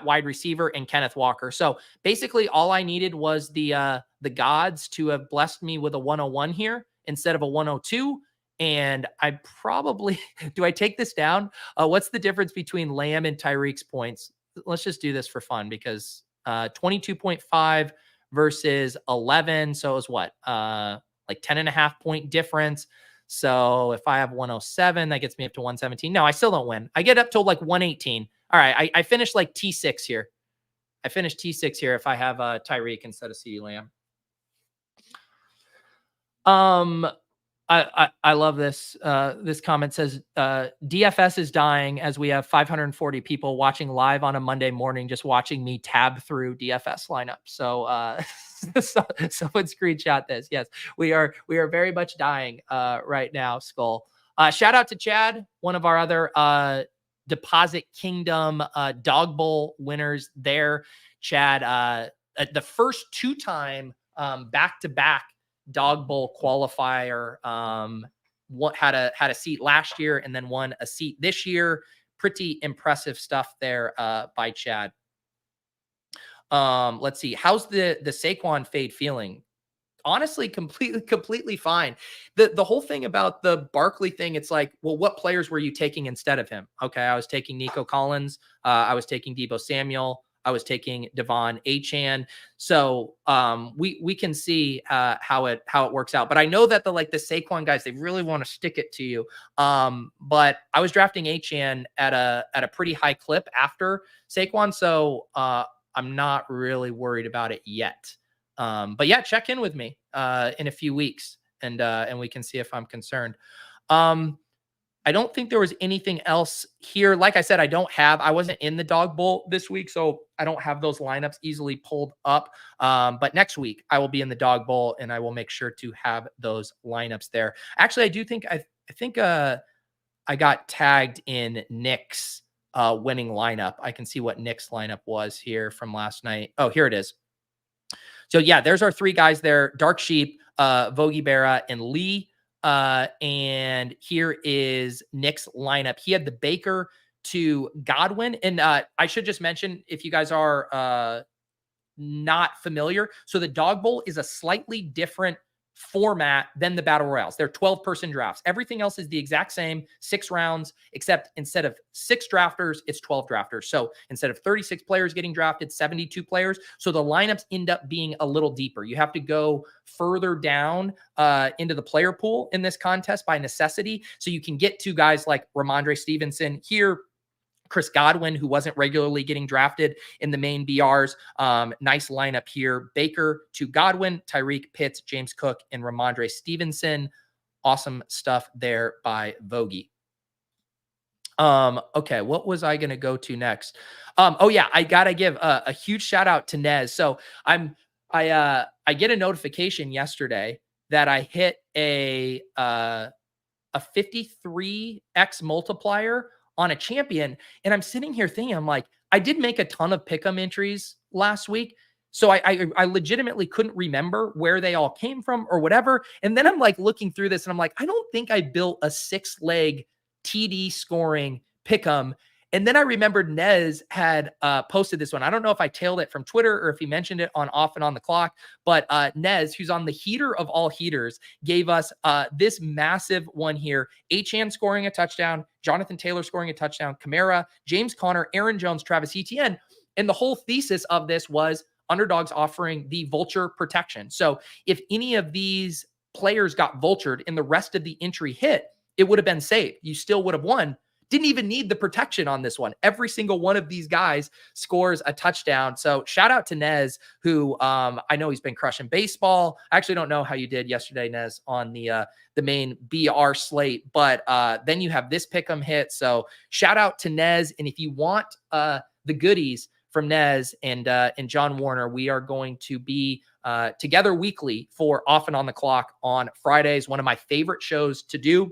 wide receiver, and Kenneth Walker. So basically all I needed was the gods to have blessed me with a 101 here instead of a 102. And I probably, do I take this down? What's the difference between Lamb and Tyreek's points? Let's just do this for fun, because 22.5 versus 11. So it was what? 10.5 point difference. So if I have 107, that gets me up to 117. No, I still don't win. I get up to 118. All right. I finished T6 here. I finished T6 here if I have Tyreek instead of CeeDee Lamb. I love this. This comment says, DFS is dying as we have 540 people watching live on a Monday morning, just watching me tab through DFS lineup. So, someone screenshot this. Yes, we are very much dying right now. Skull. Shout out to Chad, one of our other Deposit Kingdom Dog Bowl winners there. Chad, the first 2-time back-to-back Dog Bowl qualifier, had a seat last year and then won a seat this year. Pretty impressive stuff there by Chad. Let's see. How's the Saquon fade feeling? Honestly, completely fine. The whole thing about the Barkley thing, it's like, well, what players were you taking instead of him? Okay, I was taking Nico Collins. I was taking Deebo Samuel. I was taking Devon Achane. So we can see how it works out. But I know that the Saquon guys, they really want to stick it to you. But I was drafting Achane at a pretty high clip after Saquon. So I'm not really worried about it yet. But yeah, check in with me in a few weeks and we can see if I'm concerned. I don't think there was anything else here. Like I said, I wasn't in the Dog Bowl this week, so I don't have those lineups easily pulled up. But next week I will be in the Dog Bowl and I will make sure to have those lineups there. Actually, I do think, I think I got tagged in Nick's winning lineup. I can see what Nick's lineup was here from last night. Oh, here it is. So yeah, there's our 3 guys there: Dark Sheep, Vogie Berra, and Lee. And here is Nick's lineup. He had the Baker to Godwin. And I should just mention, if you guys are not familiar, so the Dog Bowl is a slightly different format than the battle royales. They're 12-person drafts. Everything else is the exact same, 6 rounds, except instead of 6 drafters, it's 12 drafters. So instead of 36 players getting drafted, 72 players. So the lineups end up being a little deeper. You have to go further down into the player pool in this contest by necessity. So you can get to guys like Ramondre Stevenson here, Chris Godwin, who wasn't regularly getting drafted in the main BRs. Nice lineup here. Baker to Godwin, Tyreek, Pitts, James Cook, and Ramondre Stevenson. Awesome stuff there by Vogie. Okay, what was I going to go to next? Oh yeah, I got to give a huge shout out to Nez. So I get a notification yesterday that I hit a 53x multiplier on a champion. And I'm sitting here thinking, I'm like, I did make a ton of Pickem entries last week. So I legitimately couldn't remember where they all came from or whatever. And then I'm like looking through this and I'm like, I don't think I built a 6-leg TD scoring Pickem. And then I remembered Nez had posted this one. I don't know if I tailed it from Twitter or if he mentioned it on Off and On the Clock, but Nez, who's on the heater of all heaters, gave us this massive one here. Achane scoring a touchdown, Jonathan Taylor scoring a touchdown, Kamara, James Conner, Aaron Jones, Travis Etienne. And the whole thesis of this was underdogs offering the vulture protection. So if any of these players got vultured and the rest of the entry hit, it would have been saved. You still would have won. Didn't even need the protection on this one. Every single one of these guys scores a touchdown. So shout out to Nez, who I know he's been crushing baseball. I actually don't know how you did yesterday, Nez, on the main BR slate, but then you have this Pickem hit. So shout out to Nez. And if you want the goodies from Nez and John Warner, we are going to be together weekly for Off and On the Clock on Fridays. One of my favorite shows to do.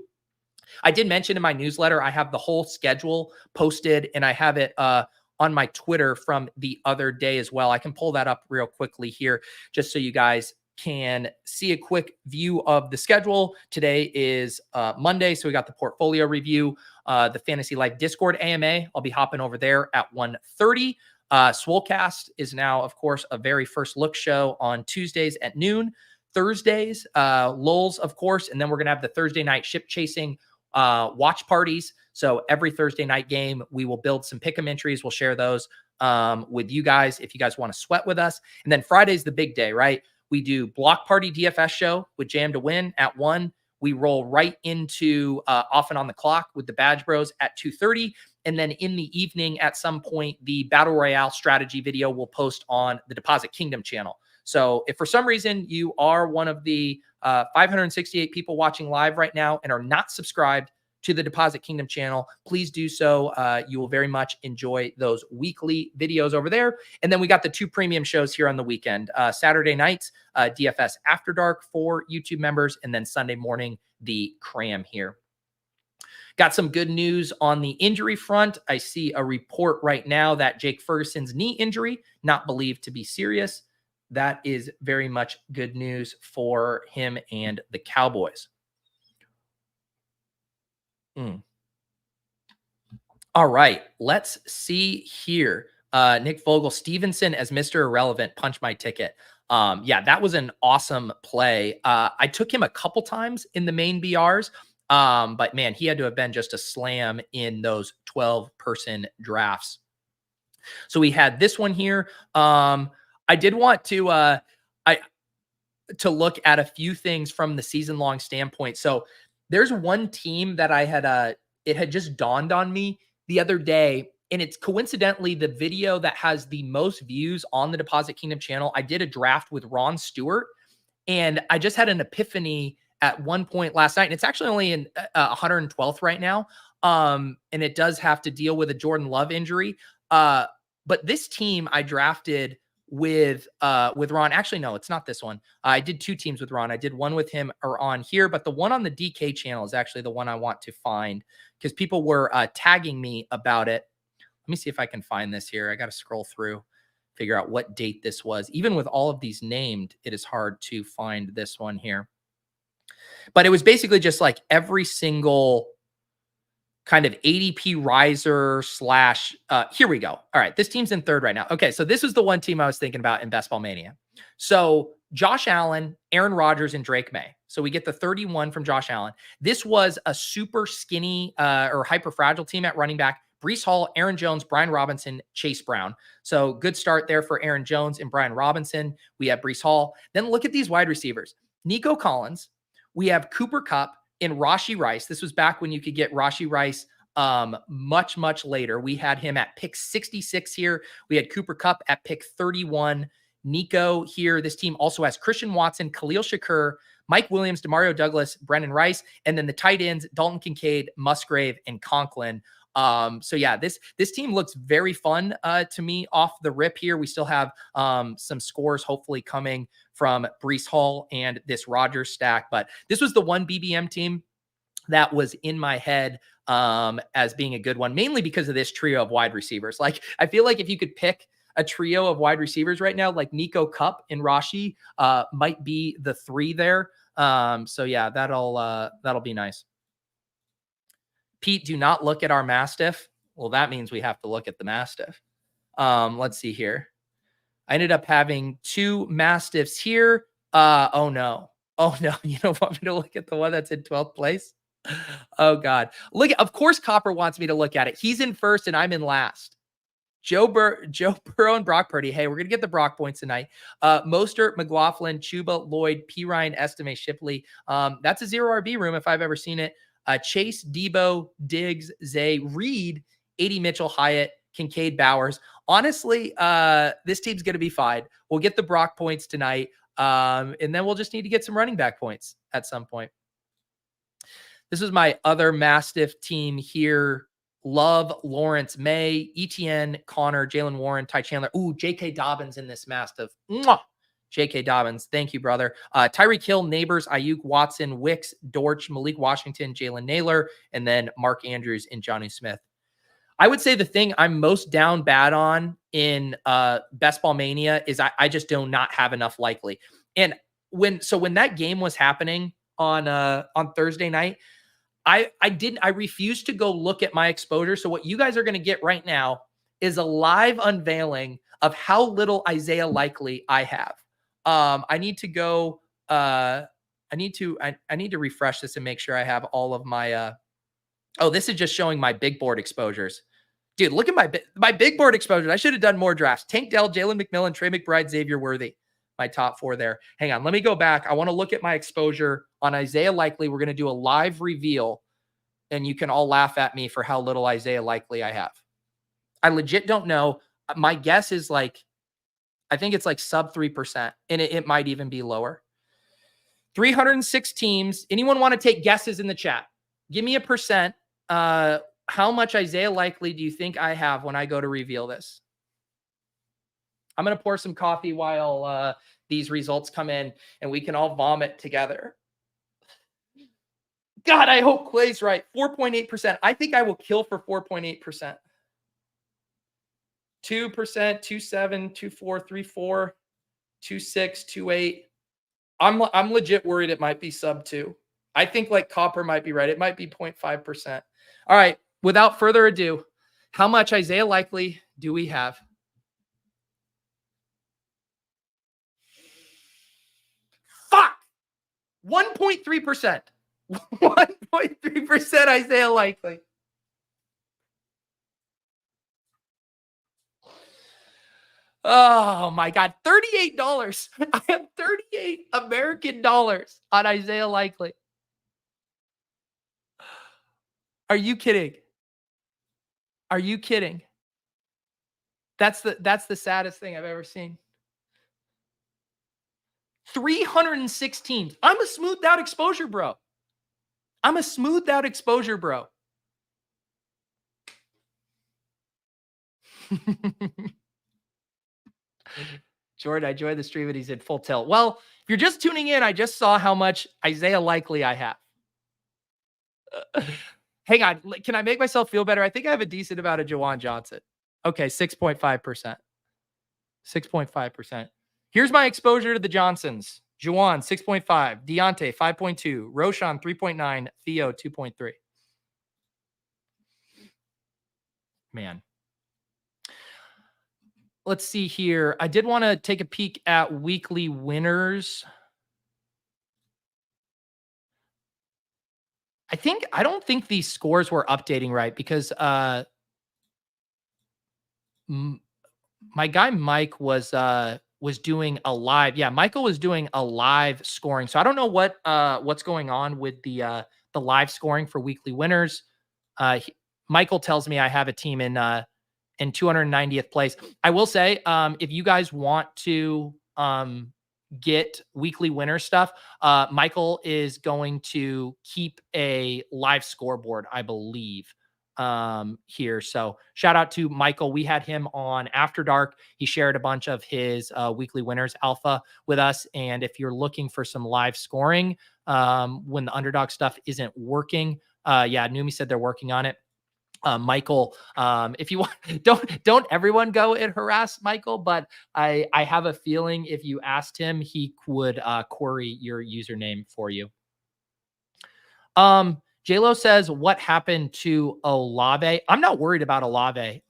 I did mention in my newsletter, I have the whole schedule posted and I have it on my Twitter from the other day as well. I can pull that up real quickly here just so you guys can see a quick view of the schedule. Today is Monday, so we got the portfolio review, the Fantasy Life Discord AMA. I'll be hopping over there at 1:30. Swolecast is now, of course, a very first look show on Tuesdays at noon. Thursdays, lulls, of course, and then we're going to have the Thursday night ship chasing watch parties. So every Thursday night game, we will build some Pickem entries. We'll share those with you guys if you guys want to sweat with us. And then Friday's the big day, right? We do Block Party DFS show with Jam to Win at 1. We roll right into Off and On the Clock with the Badge Bros at 2:30. And then in the evening at some point, the Battle Royale strategy video will post on the Deposit Kingdom channel. So if for some reason you are one of the 568 people watching live right now and are not subscribed to the Deposit Kingdom channel, please do so. You will very much enjoy those weekly videos over there. And then we got the 2 premium shows here on the weekend. Saturday nights, DFS After Dark for YouTube members, and then Sunday morning, the Cram here. Got some good news on the injury front. I see a report right now that Jake Ferguson's knee injury, not believed to be serious. That is very much good news for him and the Cowboys. All right, let's see here. Nick Vogel, Stevenson as Mr. Irrelevant, punch my ticket. Yeah, that was an awesome play. I took him a couple times in the main BRs, but man, he had to have been just a slam in those 12-person drafts. So we had this one here. I did want to look at a few things from the season-long standpoint. So there's one team that I had it had just dawned on me the other day, and it's coincidentally the video that has the most views on the Deposit Kingdom channel. I did a draft with Ron Stewart, and I just had an epiphany at one point last night, and it's actually only in 112th right now. And it does have to deal with a Jordan Love injury. But this team I drafted with Ron. Actually, no, it's not this one. I did 2 teams with Ron. I did one with him or on here, but the one on the DK channel is actually the one I want to find because people were tagging me about it. Let me see if I can find this here. I got to scroll through, figure out what date this was. Even with all of these named, it is hard to find this one here. But it was basically just like every single kind of ADP riser slash, here we go. All right, this team's in 3rd right now. Okay, so this is the one team I was thinking about in Best Ball Mania. So Josh Allen, Aaron Rodgers, and Drake May. So we get the 31 from Josh Allen. This was a super skinny or hyper fragile team at running back. Breece Hall, Aaron Jones, Brian Robinson, Chase Brown. So good start there for Aaron Jones and Brian Robinson. We have Breece Hall. Then look at these wide receivers. Nico Collins. We have Cooper Kupp and Rashee Rice. This was back when you could get Rashee Rice much, much later. We had him at pick 66 here. We had Cooper Kupp at pick 31. Nico here. This team also has Christian Watson, Khalil Shakur, Mike Williams, Demario Douglas, Brendan Rice, and then the tight ends, Dalton Kincaid, Musgrave, and Conklin. So yeah, this team looks very fun to me off the rip here. We still have some scores hopefully coming from Breece Hall and this Rodgers stack, but this was the one BBM team that was in my head as being a good one, mainly because of this trio of wide receivers. Like, I feel like if you could pick a trio of wide receivers right now, like Nico, Kupp, and Rashee might be the three there. So yeah, that'll be nice. Pete, do not look at our Mastiff. Well, that means we have to look at the Mastiff. Let's see here. I ended up having 2 Mastiffs here. Oh no. You don't want me to look at the one that's in 12th place? Oh God. Of course Copper wants me to look at it. He's in first and I'm in last. Joe Burrow and Brock Purdy. Hey, we're going to get the Brock points tonight. Mostert, McLaughlin, Chuba, Lloyd, P. Ryan, Estime, Shipley. That's a 0 RB room if I've ever seen it. Chase, Debo, Diggs, Zay, Reed, 80 Mitchell, Hyatt, Kincaid, Bowers. Honestly, this team's going to be fine. We'll get the Brock points tonight. And then we'll just need to get some running back points at some point. This is my other Mastiff team here. Love, Lawrence, May, Etienne, Connor, Jalen Warren, Ty Chandler. Ooh, J.K. Dobbins in this Mastiff. Mwah! J.K. Dobbins. Thank you, brother. Tyreek Hill, Neighbors, Ayuk, Watson, Wicks, Dortch, Malik Washington, Jalen Naylor, and then Mark Andrews and Johnny Smith. I would say the thing I'm most down bad on in Best Ball Mania is I just do not have enough likely. And when that game was happening on Thursday night, I refused to go look at my exposure. So what you guys are going to get right now is a live unveiling of how little Isaiah Likely I have. I need to go. I need to refresh this and make sure I have all of my. Oh, this is just showing my big board exposures. Dude, look at my big board exposures. I should have done more drafts. Tank Dell, Jalen McMillan, Trey McBride, Xavier Worthy. My top 4 there. Hang on. Let me go back. I want to look at my exposure on Isaiah Likely. We're going to do a live reveal, and you can all laugh at me for how little Isaiah Likely I have. I legit don't know. My guess is I think it's sub 3%, and it might even be lower. 306 teams. Anyone want to take guesses in the chat? Give me a percent. How much Isaiah Likely do you think I have when I go to reveal this? I'm going to pour some coffee while these results come in, and we can all vomit together. God, I hope Clay's right. 4.8%. I think I will kill for 4.8%. 2%, 2.7, 2.4, 3.4, 2.6, 2.8. I'm legit worried it might be sub 2. I think Copper might be right. It might be 0.5%. All right. Without further ado, how much Isaiah Likely do we have? Fuck! 1.3%. 1.3% Isaiah Likely. Oh my God. $38. I have 38 American dollars on Isaiah Likely. Are you kidding? Are you kidding? That's the saddest thing I've ever seen. 306 teams. I'm a smoothed out exposure, bro. Jordan, I joined the stream and he's in full tilt. Well, if you're just tuning in, I just saw how much Isaiah Likely I have. Hang on. Can I make myself feel better? I think I have a decent amount of Jawan Johnson. Okay, 6.5%. 6.5%. Here's my exposure to the Johnsons. Juwan, 6.5. Deontay, 5.2. Roshan, 3.9. Theo, 2.3. Man. let's see here. I did want to take a peek at weekly winners. I don't think these scores were updating right because my guy Mike was doing a live. Yeah, Michael was doing a live scoring. So I don't know what's going on with the live scoring for weekly winners. Michael tells me I have a team in 290th place. I will say, if you guys want to get weekly winner stuff, Michael is going to keep a live scoreboard, I believe, here. So shout out to Michael. We had him on After Dark. He shared a bunch of his weekly winners alpha with us. And if you're looking for some live scoring when the underdog stuff isn't working, yeah, Numi said they're working on it. Michael, if you want, don't everyone go and harass Michael, but I have a feeling if you asked him, he would query your username for you. JLo says, what happened to Olave? I'm not worried about Olave.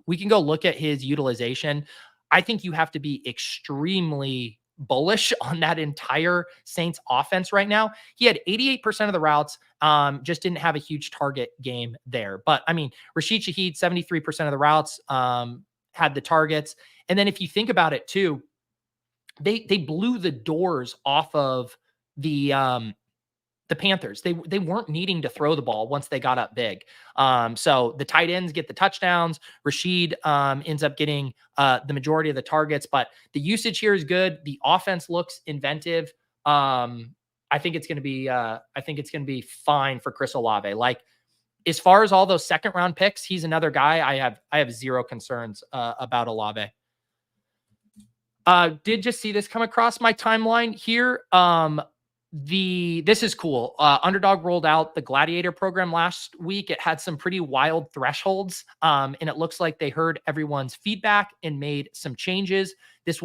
We can go look at his utilization. I think you have to be extremely bullish on that entire Saints offense right now. He had 88% of the routes, just didn't have a huge target game there. But I mean, Rashid Shaheed, 73% of the routes, had the targets. And then if you think about it too, they blew the doors off of the Panthers. They weren't needing to throw the ball once they got up big. So the tight ends get the touchdowns. Rashid ends up getting the majority of the targets, but the usage here is good. The offense looks inventive. I think it's going to be fine for Chris Olave. Like, as far as all those second round picks, he's another guy I have zero concerns about Olave. Did just see this come across my timeline here. This is cool. Underdog rolled out the Gladiator program last week. It had some pretty wild thresholds, and it looks like they heard everyone's feedback and made some changes. It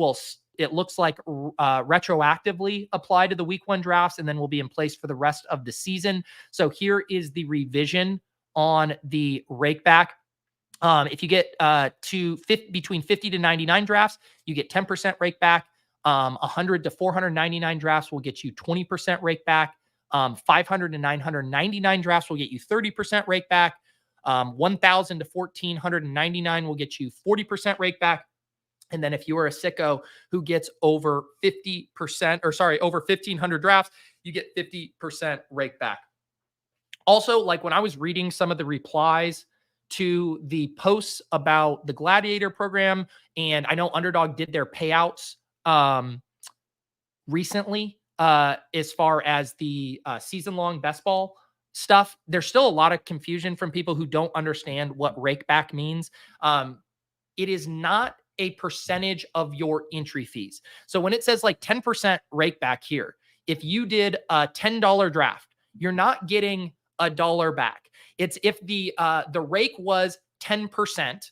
looks like retroactively apply to the week 1 drafts, and then will be in place for the rest of the season. So here is the revision on the Rakeback. If you get between 50 to 99 drafts, you get 10% Rakeback. 100 to 499 drafts will get you 20% Rakeback. 500 to 999 drafts will get you 30% Rakeback. 1,000 to 1,499 will get you 40% Rakeback. And then if you are a sicko who gets over 50%, over 1,500 drafts, you get 50% Rakeback. Also, like when I was reading some of the replies to the posts about the Gladiator program, and I know Underdog did their payouts recently, as far as the season-long best ball stuff, there's still a lot of confusion from people who don't understand what Rakeback means. It is not a percentage of your entry fees. So when it says like 10% Rakeback here, if you did a $10 draft, you're not getting $1 back. It's if the rake was 10%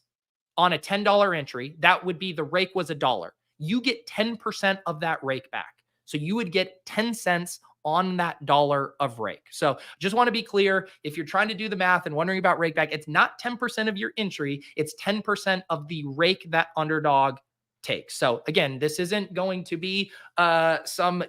on a $10 entry, that would be the rake was $1. You get 10% of that rake back. So you would get 10 cents on that dollar of rake. So just want to be clear, if you're trying to do the math and wondering about Rakeback, it's not 10% of your entry, it's 10% of the rake that Underdog takes. So again, this isn't going to be some,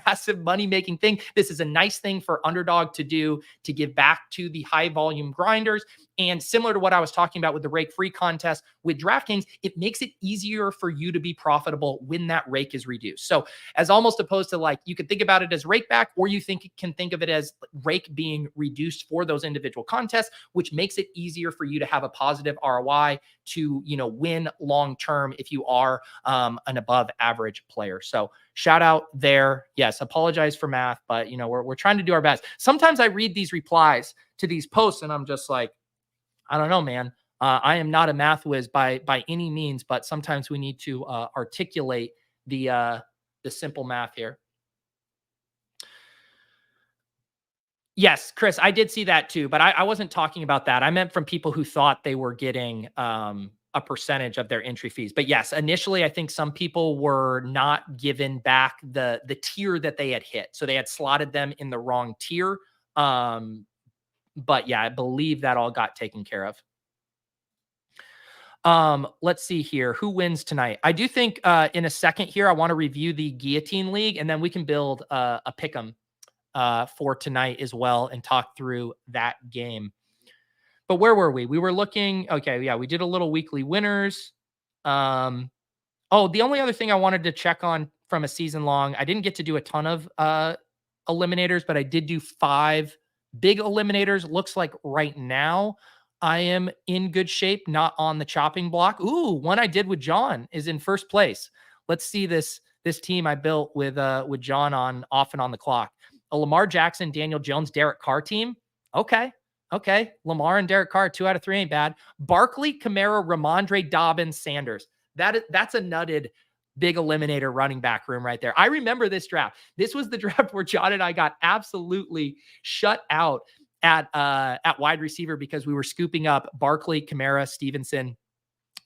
massive money-making thing. This is a nice thing for Underdog to do to give back to the high volume grinders. And similar to what I was talking about with the rake free contest with DraftKings, it makes it easier for you to be profitable when that rake is reduced. So as almost opposed to like, you could think about it as Rakeback, or you can think of it as rake being reduced for those individual contests, which makes it easier for you to have a positive ROI to, win long-term if you are an above average player. So shout out there. Yes, apologize for math, but we're trying to do our best. Sometimes I read these replies to these posts and I'm just like, I don't know, man. I am not a math whiz by any means, but sometimes we need to articulate the simple math here. Yes, Chris, I did see that too, but I wasn't talking about that. I meant from people who thought they were getting a percentage of their entry fees. But yes, initially, I think some people were not given back the tier that they had hit. So they had slotted them in the wrong tier. But yeah, I believe that all got taken care of. Let's see here. Who wins tonight? I do think in a second here, I want to review the Guillotine League, and then we can build a Pickem for tonight as well and talk through that game. But where were we? We were looking. Okay, yeah, we did a little weekly winners. The only other thing I wanted to check on from a season long, I didn't get to do a ton of eliminators, but I did do 5 big eliminators. Looks like right now I am in good shape, not on the chopping block. Ooh, one I did with John is in first place. Let's see this team I built with John on off and on the clock. A Lamar Jackson, Daniel Jones, Derek Carr team. Okay. Lamar and Derek Carr, 2 out of 3 ain't bad. Barkley, Kamara, Ramondre, Dobbins, Sanders. That's a nutted big eliminator running back room right there. I remember this draft. This was the draft where John and I got absolutely shut out at wide receiver because we were scooping up Barkley, Kamara, Stevenson,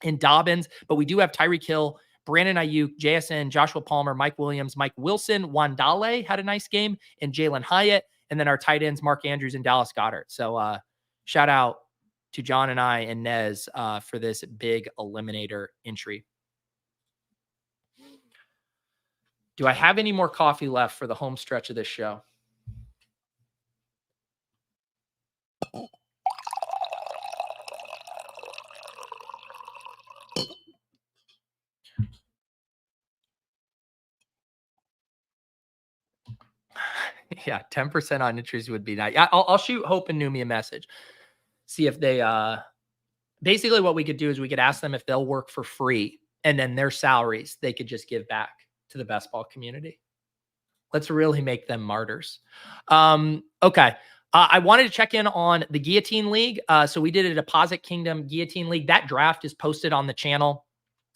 and Dobbins. But we do have Tyreek Hill, Brandon Ayuk, JSN, Joshua Palmer, Mike Williams, Mike Wilson, Wandale had a nice game, and Jalen Hyatt. And then our tight ends, Mark Andrews and Dallas Goedert. So shout out to John and I and Nez for this big eliminator entry. Do I have any more coffee left for the home stretch of this show? Yeah, 10% on entries would be nice. I'll shoot Hope and Numi a message. See if they basically what we could do is we could ask them if they'll work for free, and then their salaries they could just give back to the best ball community. Let's really make them martyrs. Okay. I wanted to check in on the Guillotine League. So we did a Deposit Kingdom Guillotine League. That draft is posted on the channel.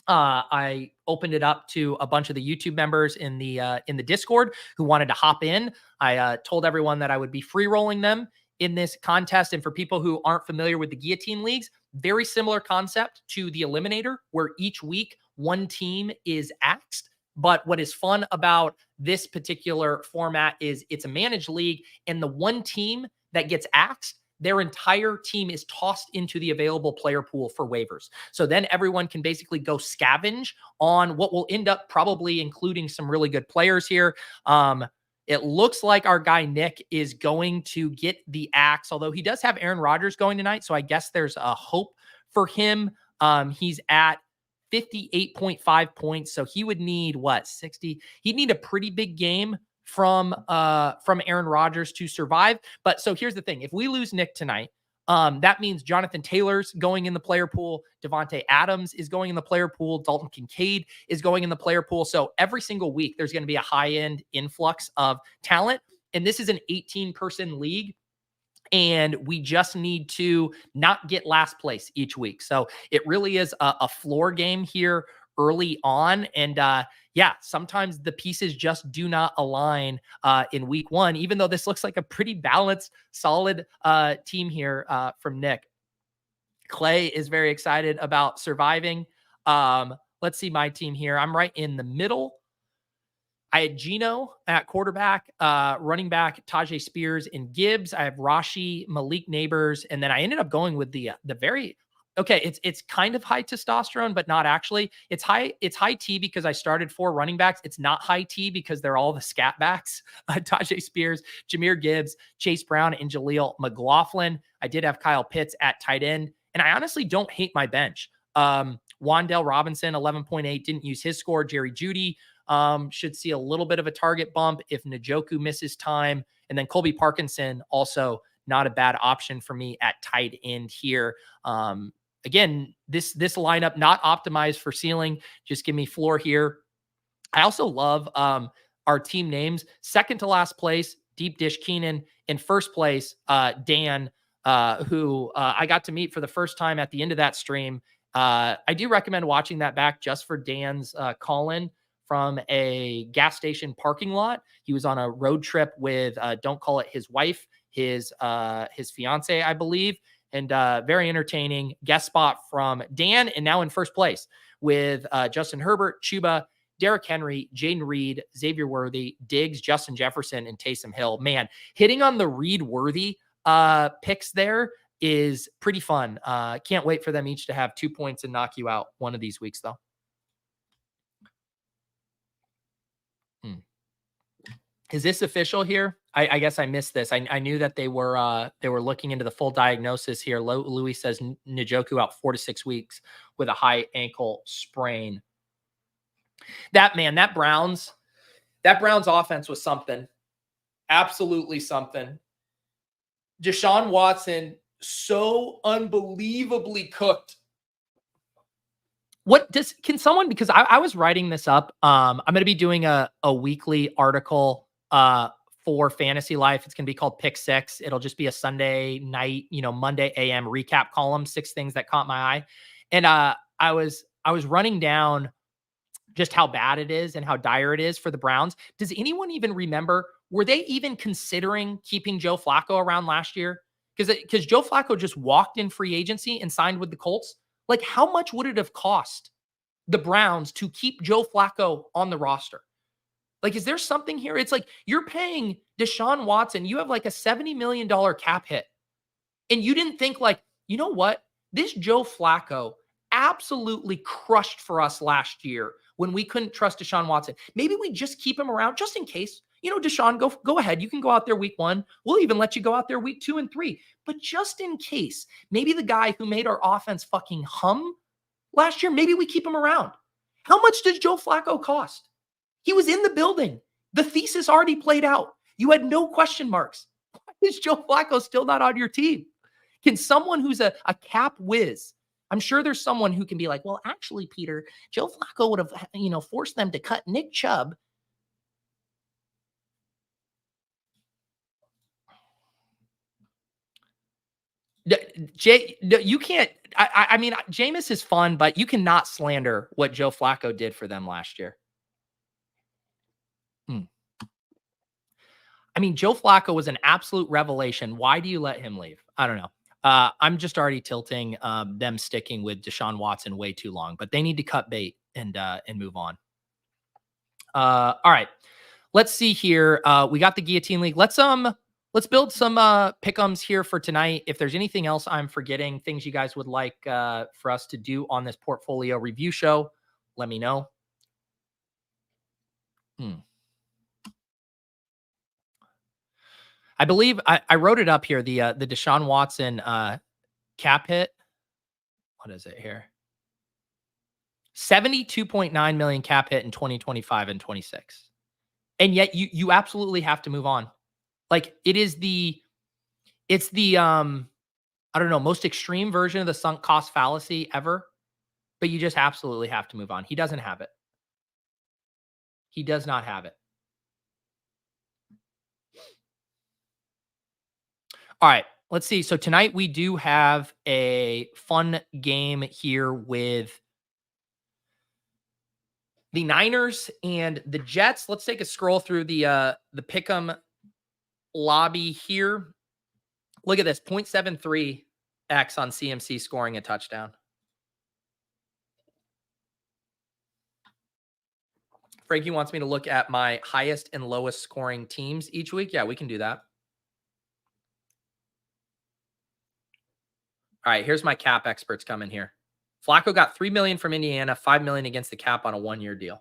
I opened it up to a bunch of the YouTube members in the Discord who wanted to hop in. I told everyone that I would be free rolling them in this contest. And for people who aren't familiar with the Guillotine Leagues, very similar concept to the Eliminator, where each week one team is axed. But what is fun about this particular format is it's a managed league, and the one team that gets axed, their entire team is tossed into the available player pool for waivers. So then everyone can basically go scavenge on what will end up probably including some really good players here. It looks like our guy Nick is going to get the axe, although he does have Aaron Rodgers going tonight. So I guess there's a hope for him. He's at 58.5 points. So he would need 60. He'd need a pretty big game from Aaron Rodgers to survive. But so here's the thing. If we lose Nick tonight, that means Jonathan Taylor's going in the player pool. Devontae Adams is going in the player pool. Dalton Kincaid is going in the player pool. So every single week, there's going to be a high-end influx of talent. And this is an 18-person league. And we just need to not get last place each week. So it really is a floor game here early on. And sometimes the pieces just do not align in week one, even though this looks like a pretty balanced, solid team here from Nick. Clay is very excited about surviving. Let's see my team here. I'm right in the middle. I had Geno at quarterback, running back, Tajay Spears and Gibbs. I have Rashi, Malik Neighbors, and then I ended up going with the very it's kind of high testosterone, but not actually. It's high T because I started 4 running backs. It's not high T because they're all the scat backs. Tajay Spears, Jahmyr Gibbs, Chase Brown, and Jaleel McLaughlin. I did have Kyle Pitts at tight end, and I honestly don't hate my bench. Wan'Dale Robinson, 11.8, didn't use his score. Jerry Jeudy should see a little bit of a target bump if Njoku misses time. And then Colby Parkinson, also not a bad option for me at tight end here. Again, this lineup not optimized for ceiling. Just give me floor here. I also love our team names. Second to last place, Deep Dish Keenan. In first place, Dan, who I got to meet for the first time at the end of that stream. I do recommend watching that back just for Dan's call-in from a gas station parking lot. He was on a road trip with, don't call it his wife, his fiance, I believe. And very entertaining guest spot from Dan. And now in first place with Justin Herbert, Chuba, Derrick Henry, Jaden Reed, Xavier Worthy, Diggs, Justin Jefferson, and Taysom Hill. Man, hitting on the Reed Worthy picks there is pretty fun. Can't wait for them each to have 2 points and knock you out one of these weeks, though. Is this official here? I guess I missed this. I knew that they were looking into the full diagnosis here. Louis says Njoku out 4 to 6 weeks with a high ankle sprain. That Browns offense was something. Absolutely something. Deshaun Watson, so unbelievably cooked. Can someone, because I was writing this up. I'm going to be doing a weekly article for Fantasy Life. It's going to be called Pick Six. It'll just be a Sunday night, Monday AM recap column, 6 things that caught my eye. And I was running down just how bad it is and how dire it is for the Browns. Does anyone even remember, were they even considering keeping Joe Flacco around last year? Because Joe Flacco just walked in free agency and signed with the Colts. Like, how much would it have cost the Browns to keep Joe Flacco on the roster? Like, is there something here? It's like you're paying Deshaun Watson. You have like a $70 million cap hit. And you didn't think like, you know what? This Joe Flacco absolutely crushed for us last year when we couldn't trust Deshaun Watson. Maybe we just keep him around just in case. Deshaun, go ahead. You can go out there week 1. We'll even let you go out there week 2 and 3. But just in case, maybe the guy who made our offense fucking hum last year, maybe we keep him around. How much does Joe Flacco cost? He was in the building. The thesis already played out. You had no question marks. Why is Joe Flacco still not on your team? Can someone who's a cap whiz, I'm sure there's someone who can be like, well, actually, Peter, Joe Flacco would have, forced them to cut Nick Chubb. You can't. I mean, Jameis is fun, but you cannot slander what Joe Flacco did for them last year. I mean, Joe Flacco was an absolute revelation. Why do you let him leave? I don't know. I'm just already tilting them sticking with Deshaun Watson way too long, but they need to cut bait and move on. All right, let's see here. We got the Guillotine League. Let's build some pick'ems here for tonight. If there's anything else I'm forgetting, things you guys would like for us to do on this portfolio review show, let me know. I believe I wrote it up here. The Deshaun Watson cap hit. What is it here? 72.9 million cap hit in 2025 and 26. And yet you absolutely have to move on. Like it's the I don't know, most extreme version of the sunk cost fallacy ever, but you just absolutely have to move on. He doesn't have it. He does not have it. All right, let's see. So tonight we do have a fun game here with the Niners and the Jets. Let's take a scroll through the Pickem lobby here. Look at this, 0.73x on CMC scoring a touchdown. Frankie wants me to look at my highest and lowest scoring teams each week. Yeah, we can do that. All right, here's my cap experts coming here. Flacco got $3 million from Indiana, $5 million against the cap on a 1-year deal.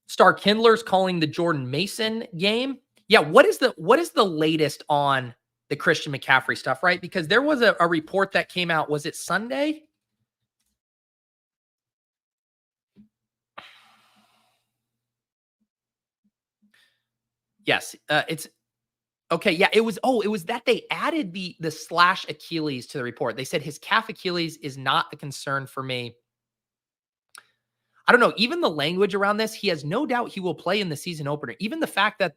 Star Kindler's calling the Jordan Mason game. Yeah, what is the latest on the Christian McCaffrey stuff, right? Because there was a report that came out. Was it Sunday? Yes, it's okay. Yeah, it was that they added the slash Achilles to the report. They said his calf Achilles is not a concern for me. I don't know. Even the language around this, he has no doubt he will play in the season opener. Even the fact that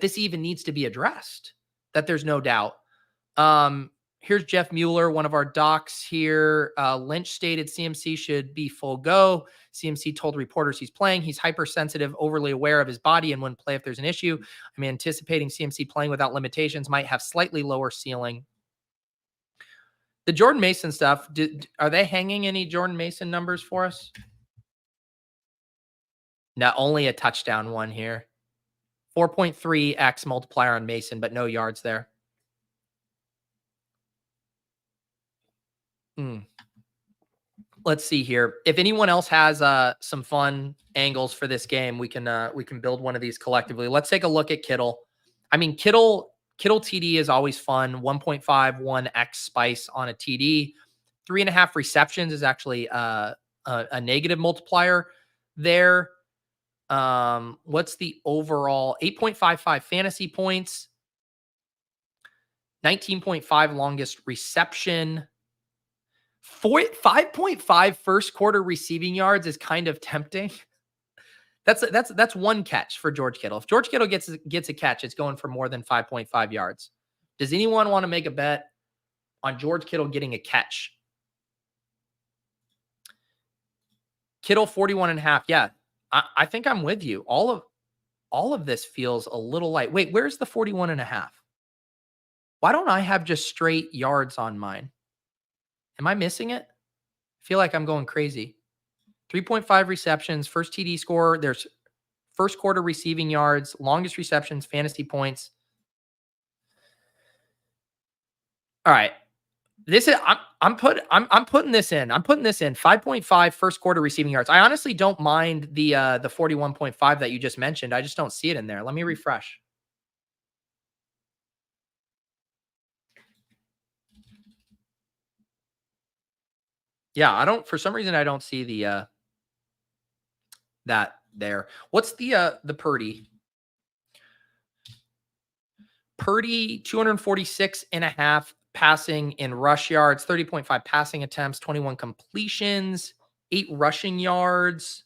this even needs to be addressed, that there's no doubt. Here's Jeff Mueller, one of our docs here. Lynch stated CMC should be full go. CMC told reporters he's playing. He's hypersensitive, overly aware of his body, and wouldn't play if there's an issue. I'm anticipating CMC playing without limitations might have slightly lower ceiling. The Jordan Mason stuff, are they hanging any Jordan Mason numbers for us? Not only a touchdown one here. 4.3x multiplier on Mason, but no yards there. Let's see here. If anyone else has some fun angles for this game, we can build one of these collectively. Let's take a look at Kittle. I mean, Kittle TD is always fun. 1.51x spice on a TD. 3.5 receptions is actually a negative multiplier there. What's the overall? 8.55 fantasy points. 19.5 longest reception. 5.5 first quarter receiving yards is kind of tempting. That's one catch for George Kittle. If George Kittle gets a catch, it's going for more than 5.5 yards. Does anyone want to make a bet on George Kittle getting a catch? Kittle 41.5. Yeah, I think I'm with you. All of this feels a little light. Wait, where's the 41.5? Why don't I have just straight yards on mine? Am I missing it? I feel like I'm going crazy. 3.5 receptions, first TD score. There's first quarter receiving yards, longest receptions, fantasy points. All right. This is I'm putting this in. I'm putting this in 5.5 first quarter receiving yards. I honestly don't mind the 41.5 that you just mentioned. I just don't see it in there. Let me refresh. Yeah, for some reason I don't see the that there. What's the Purdy? Purdy 246.5 passing in rush yards, 30.5 passing attempts, 21 completions, 8 rushing yards,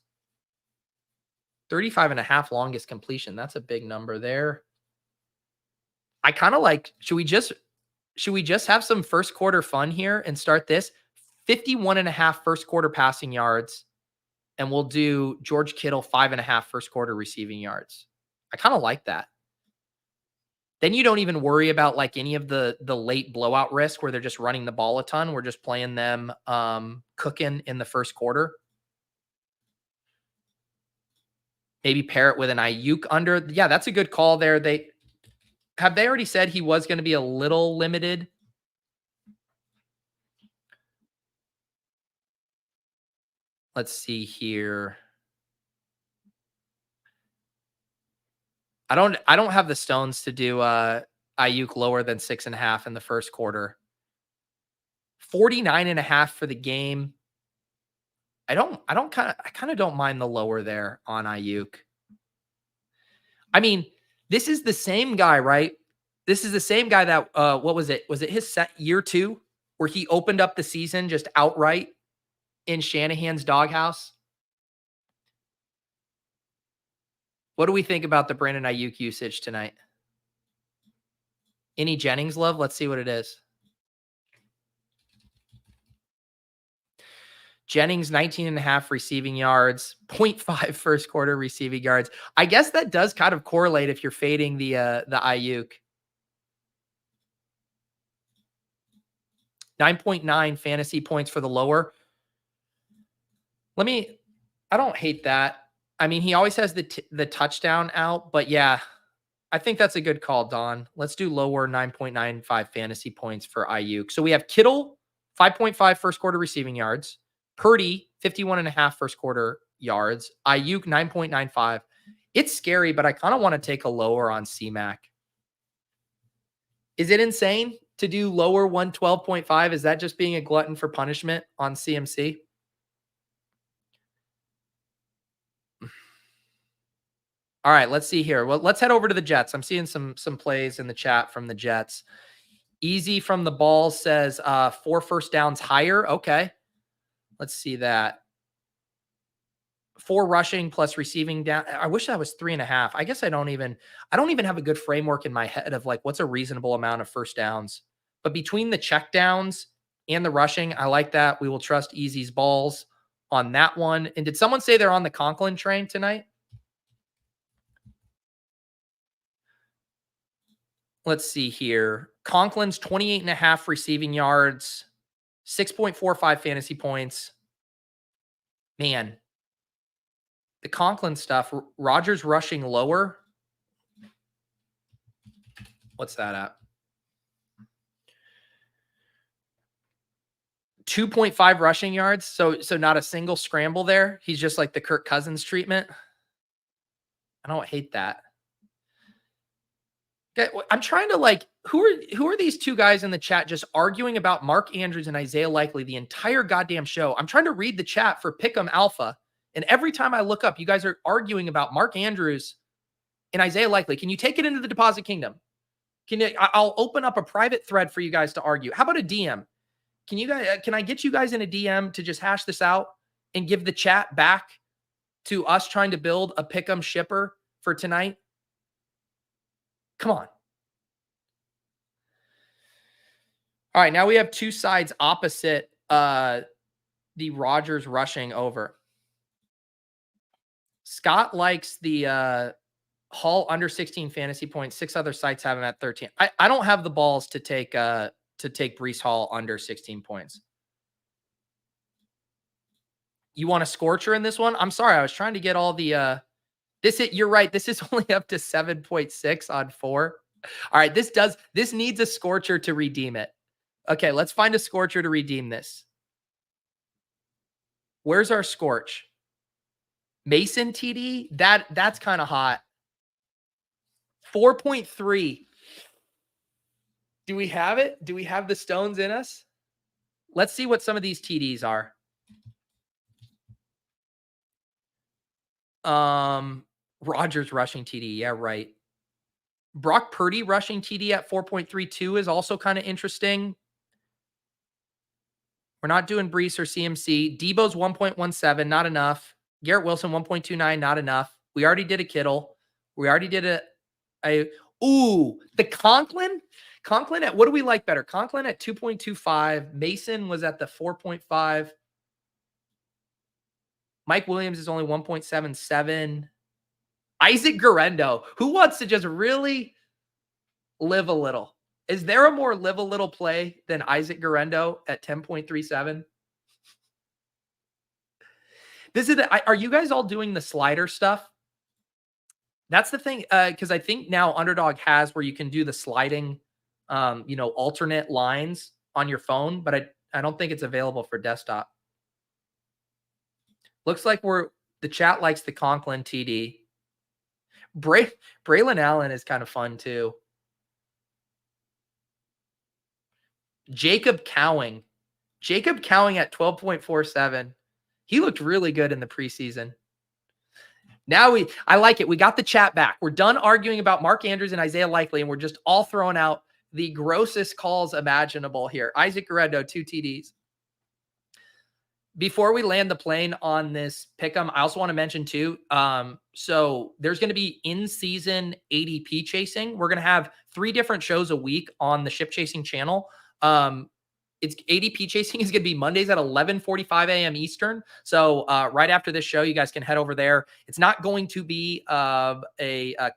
35.5 longest completion. That's a big number there. I kind of like, should we just have some first quarter fun here and start this? 51.5 first quarter passing yards, and we'll do George Kittle 5.5 first quarter receiving yards. I kind of like that. Then you don't even worry about like any of the late blowout risk where they're just running the ball a ton. We're just playing them cooking in the first quarter. Maybe pair it with an Ayuk under. Yeah, that's a good call there. They already said he was going to be a little limited? Let's see here. I don't have the stones to do Ayuk lower than 6.5 in the first quarter. 49.5 for the game. I kind of don't mind the lower there on Ayuk. I mean, this is the same guy, right? This is the same guy that what was it? Was it his year 2 where he opened up the season just outright in Shanahan's doghouse? What do we think about the Brandon Ayuk usage tonight? Any Jennings love? Let's see what it is. Jennings, 19.5 receiving yards, 0.5 first quarter receiving yards. I guess that does kind of correlate if you're fading the Ayuk. 9.9 fantasy points for the lower. I don't hate that. I mean, he always has the touchdown out, but yeah, I think that's a good call, Don. Let's do lower 9.95 fantasy points for Ayuk. So we have Kittle, 5.5 first quarter receiving yards. Purdy, 51.5 first quarter yards. Ayuk, 9.95. It's scary, but I kind of want to take a lower on CMAC. Is it insane to do lower 112.5? Is that just being a glutton for punishment on CMC? All right, let's see here. Well, let's head over to the Jets. I'm seeing some plays in the chat from the Jets. Easy from the ball says 4 first downs higher. Okay. Let's see that. 4 rushing plus receiving down. I wish that was 3.5. I guess I don't even have a good framework in my head of like what's a reasonable amount of first downs. But between the check downs and the rushing, I like that. We will trust Easy's balls on that one. And did someone say they're on the Conklin train tonight? Let's see here. Conklin's 28.5 receiving yards, 6.45 fantasy points. Man, the Conklin stuff, Rodgers rushing lower. What's that at? 2.5 rushing yards. So not a single scramble there. He's just like the Kirk Cousins treatment. I don't hate that. Okay, I'm trying to like, who are these two guys in the chat just arguing about Mark Andrews and Isaiah Likely the entire goddamn show? I'm trying to read the chat for Pickem Alpha, and every time I look up, you guys are arguing about Mark Andrews and Isaiah Likely. Can you take it into the Deposit Kingdom? I'll open up a private thread for you guys to argue. How about a DM? Can I get you guys in a DM to just hash this out and give the chat back to us trying to build a Pickem shipper for tonight? Come on. All right, now we have two sides opposite the Rodgers rushing over. Scott likes the Hall under 16 fantasy points. 6 other sites have him at 13. I don't have the balls to take Breece Hall under 16 points. You want a scorcher in this one? I'm sorry, I was trying to get all the you're right. This is only up to 7.6 on 4. All right, this needs a scorcher to redeem it. Okay, let's find a scorcher to redeem this. Where's our scorch? Mason TD? That's kind of hot. 4.3. Do we have it? Do we have the stones in us? Let's see what some of these TDs are. Rodgers rushing TD. Yeah, right. Brock Purdy rushing TD at 4.32 is also kind of interesting. We're not doing Breece or CMC. Debo's 1.17, not enough. Garrett Wilson, 1.29, not enough. We already did a Kittle. We already did the Conklin. Conklin at, what do we like better? Conklin at 2.25. Mason was at the 4.5. Mike Williams is only 1.77. Isaac Guerrero. Who wants to just really live a little? Is there a more live a little play than Isaac Guerrero at 10.37? Are you guys all doing the slider stuff? That's the thing, because I think now Underdog has where you can do the sliding, alternate lines on your phone, but I don't think it's available for desktop. Looks like the chat likes the Conklin TD. Braylon Allen is kind of fun too. Jacob Cowing at 12.47. He looked really good in the preseason. Now I like it. We got the chat back. We're done arguing about Mark Andrews and Isaiah Likely, and we're just all throwing out the grossest calls imaginable here. Isaac Guerrero, 2 TDs. Before we land the plane on this Pick'em, I also want to mention too, so there's going to be in-season ADP chasing. We're going to have 3 different shows a week on the Ship Chasing channel. It's ADP chasing is going to be Mondays at 11:45 a.m. Eastern. So right after this show, you guys can head over there. It's not going to be a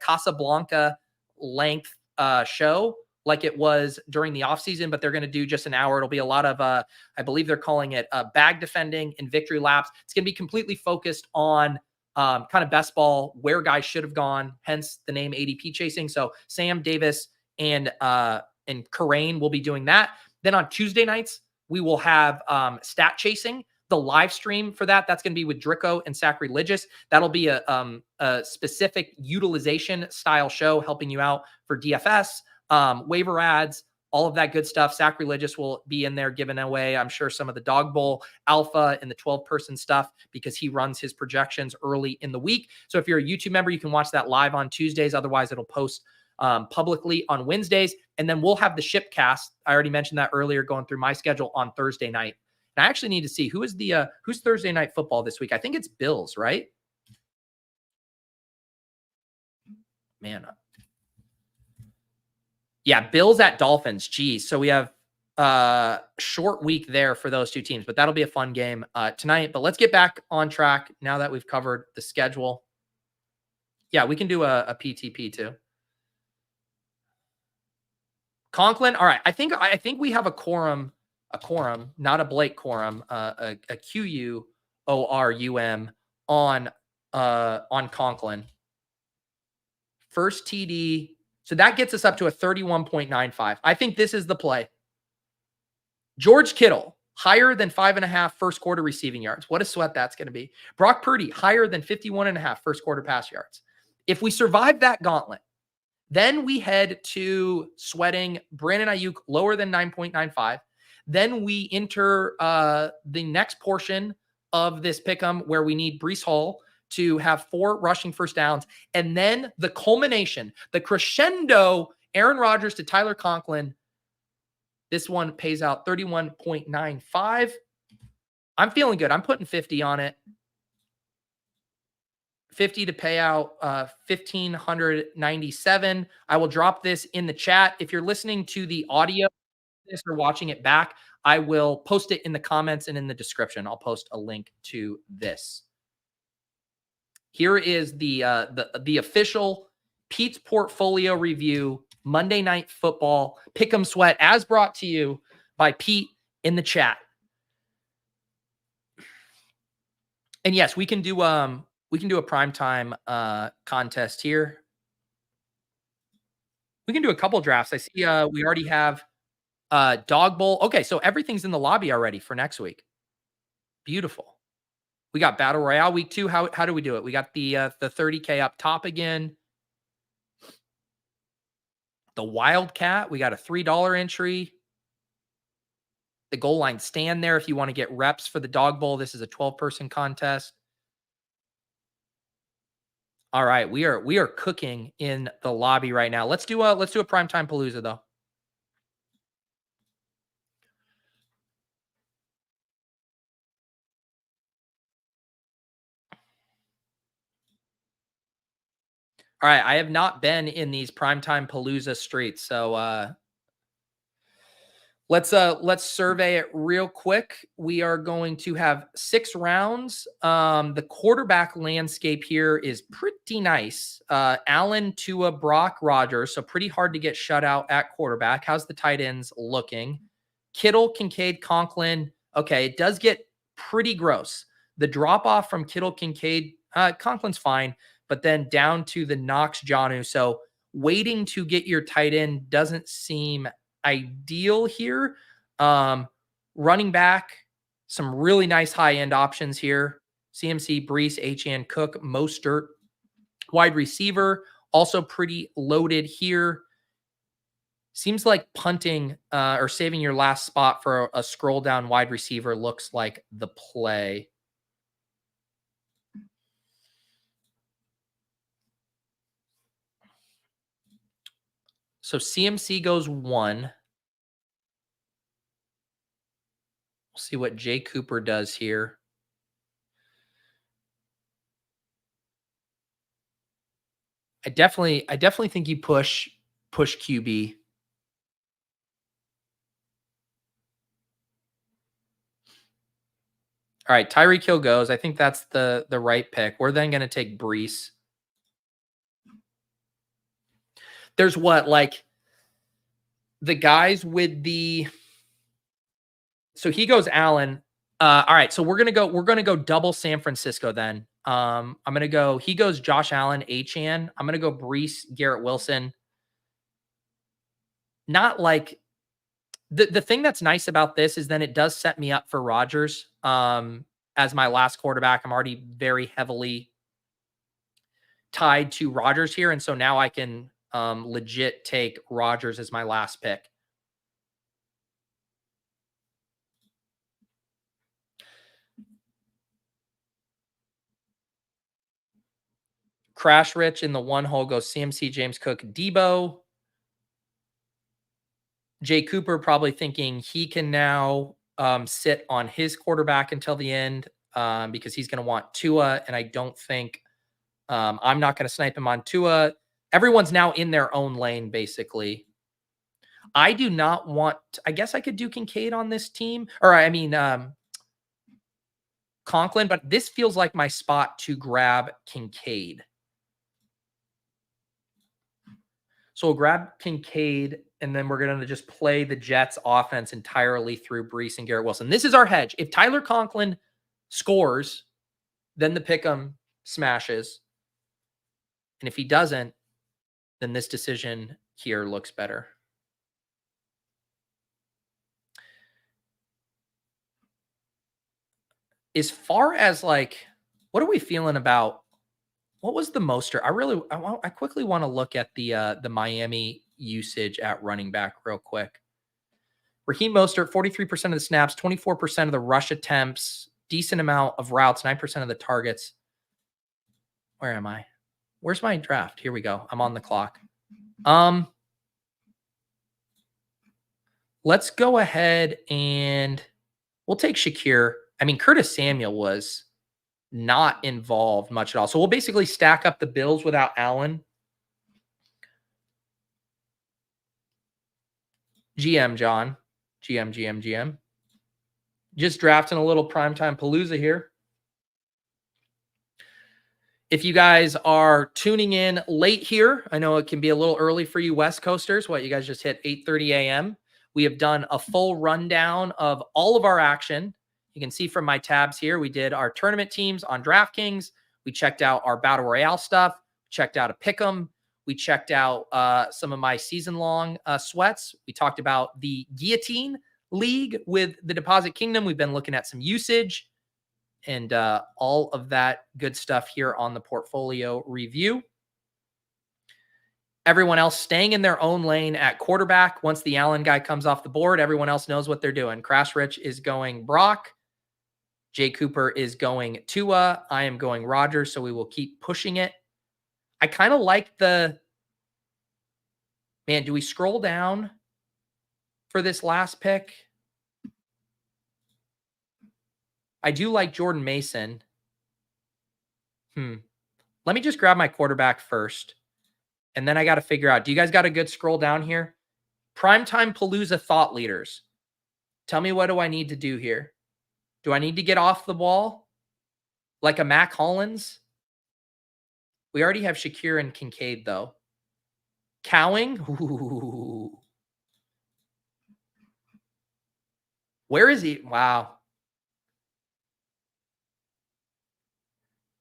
Casablanca length show like it was during the offseason, but they're going to do just an hour. It'll be a lot of, I believe they're calling it bag defending and victory laps. It's going to be completely focused on kind of best ball, where guys should have gone, hence the name ADP chasing. So Sam Davis and Karain will be doing that. Then on Tuesday nights, we will have stat chasing. The live stream for that's going to be with Drico and Sacrilegious. That'll be a specific utilization style show helping you out for DFS, waiver ads, all of that good stuff. Sacrilegious will be in there giving away, I'm sure, some of the Dog Bowl alpha and the 12-person stuff because he runs his projections early in the week. So if you're a YouTube member, you can watch that live on Tuesdays. Otherwise, it'll post publicly on Wednesdays. And then we'll have the Shipcast. I already mentioned that earlier, going through my schedule on Thursday night. And I actually need to see who's Thursday night football this week. I think it's Bills, right? Man. Yeah, Bills at Dolphins. Geez. So we have a short week there for those 2 teams, but that'll be a fun game tonight. But let's get back on track now that we've covered the schedule. Yeah, we can do a PTP too. Conklin. All right. I think we have a quorum, not a Blake quorum, a QUORUM on Conklin. First TD So that gets us up to a 31.95. I think this is the play. George Kittle, higher than 5.5 first quarter receiving yards. What a sweat that's going to be. Brock Purdy, higher than 51.5 first quarter pass yards. If we survive that gauntlet, then we head to sweating Brandon Ayuk lower than 9.95. Then we enter the next portion of this pick'em where we need Breece Hall to have 4 rushing first downs. And then the culmination, the crescendo, Aaron Rodgers to Tyler Conklin. This one pays out 31.95. I'm feeling good. I'm putting 50 on it. 50 to pay out 1,597. I will drop this in the chat. If you're listening to the audio or watching it back, I will post it in the comments and in the description. I'll post a link to this. Here is the official Pete's Portfolio Review Monday Night Football Pick'em Sweat, as brought to you by Pete in the chat. And yes, we can do a primetime contest here. We can do a couple drafts. I see we already have Dog Bowl. Okay, so everything's in the lobby already for next week. Beautiful. We got Battle Royale week 2. How do we do it? We got the 30K up top again. The Wildcat, we got a $3 entry. The goal line stand there if you want to get reps for the Dog Bowl. This is a 12-person contest. All right, we are cooking in the lobby right now. Let's do a Primetime Palooza though. All right, I have not been in these Primetime Palooza streets, so let's survey it real quick. We are going to have 6 rounds. The quarterback landscape here is pretty nice. Allen, Tua, Brock, Rodgers, so pretty hard to get shut out at quarterback. How's the tight ends looking? Kittle, Kincaid, Conklin. Okay, it does get pretty gross. The drop off from Kittle, Kincaid, Conklin's fine. But then down to the Knox, Jonnu. So waiting to get your tight end doesn't seem ideal here. Running back, some really nice high-end options here. CMC, Breece, H.N. Cook, Mostert. Wide receiver, also pretty loaded here. Seems like punting or saving your last spot for a scroll down wide receiver looks like the play. So CMC goes 1. We'll see what Jay Cooper does here. I definitely think you push QB. All right, Tyreek Hill goes. I think that's the right pick. We're then going to take Breece. There's what, like the guys with the, so he goes Allen. All right. So we're going to go double San Francisco then. I'm going to go, he goes Josh Allen, Achane. I'm going to go Breece, Garrett Wilson. Not like the thing that's nice about this is then it does set me up for Rodgers as my last quarterback. I'm already very heavily tied to Rodgers here. And so now I can legit take Rodgers as my last pick. Crash Rich in the 1 hole goes CMC, James Cook, Debo. Jay Cooper probably thinking he can now sit on his quarterback until the end because he's going to want Tua. And I don't think I'm not going to snipe him on Tua. Everyone's now in their own lane, basically. I do not want, I guess I could do Kincaid on this team. Or I mean, Conklin, but this feels like my spot to grab Kincaid. So we'll grab Kincaid, and then we're going to just play the Jets offense entirely through Breece and Garrett Wilson. This is our hedge. If Tyler Conklin scores, then the pick'em smashes. And if he doesn't, then this decision here looks better. As far as like, what are we feeling about? What was the most? I quickly want to look at the Miami usage at running back real quick. Raheem Mostert, 43% of the snaps, 24% of the rush attempts, decent amount of routes, 9% of the targets. Where am I? Where's my draft? Here we go. I'm on the clock. Let's go ahead and we'll take Shakir. I mean, Curtis Samuel was not involved much at all. So we'll basically stack up the Bills without Allen. GM, John. GM. Just drafting a little Primetime Palooza here. If you guys are tuning in late here, I know it can be a little early for you West Coasters. What, you guys just hit 8:30 a.m. We have done a full rundown of all of our action. You can see from my tabs here, we did our tournament teams on DraftKings. We checked out our Battle Royale stuff, checked out a Pickem. We checked out some of my season-long sweats. We talked about the Guillotine League with the Deposit Kingdom. We've been looking at some usage and all of that good stuff here on the portfolio review. Everyone else staying in their own lane at quarterback. Once the Allen guy comes off the board, everyone else knows what they're doing. Crash Rich is going Brock. Jay Cooper is going Tua. I am going Rodgers, so we will keep pushing it. I kind of like the... Man, do we scroll down for this last pick? I do like Jordan Mason. Let me just grab my quarterback first. And then I got to figure out, do you guys got a good scroll down here? Primetime Palooza thought leaders. Tell me, what do I need to do here? Do I need to get off the ball like a Mac Hollins? We already have Shakir and Kincaid, though. Cowing? Ooh. Where is he? Wow.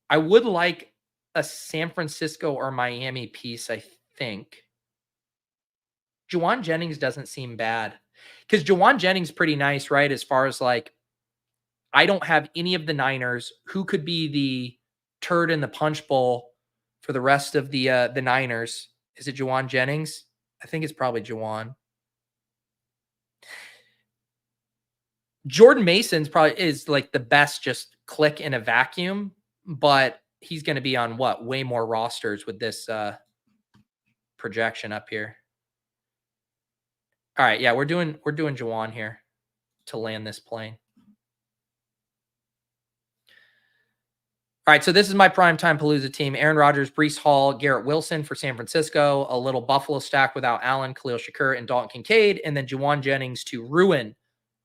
I would like a San Francisco or Miami piece, I think. Juwan Jennings doesn't seem bad. Because Juwan Jennings pretty nice, right? As far as like, I don't have any of the Niners. Who could be the turd in the punch bowl for the rest of the Niners? Is it Juwan Jennings? I think it's probably Juwan. Jordan Mason's probably is like the best just click in a vacuum, but he's going to be on what? Way more rosters with this projection up here. All right, yeah, we're doing Juwan here to land this plane. All right, so this is my Primetime Palooza team. Aaron Rodgers, Breece Hall, Garrett Wilson for San Francisco, a little Buffalo stack without Allen, Khalil Shakir, and Dalton Kincaid, and then Juwan Jennings to ruin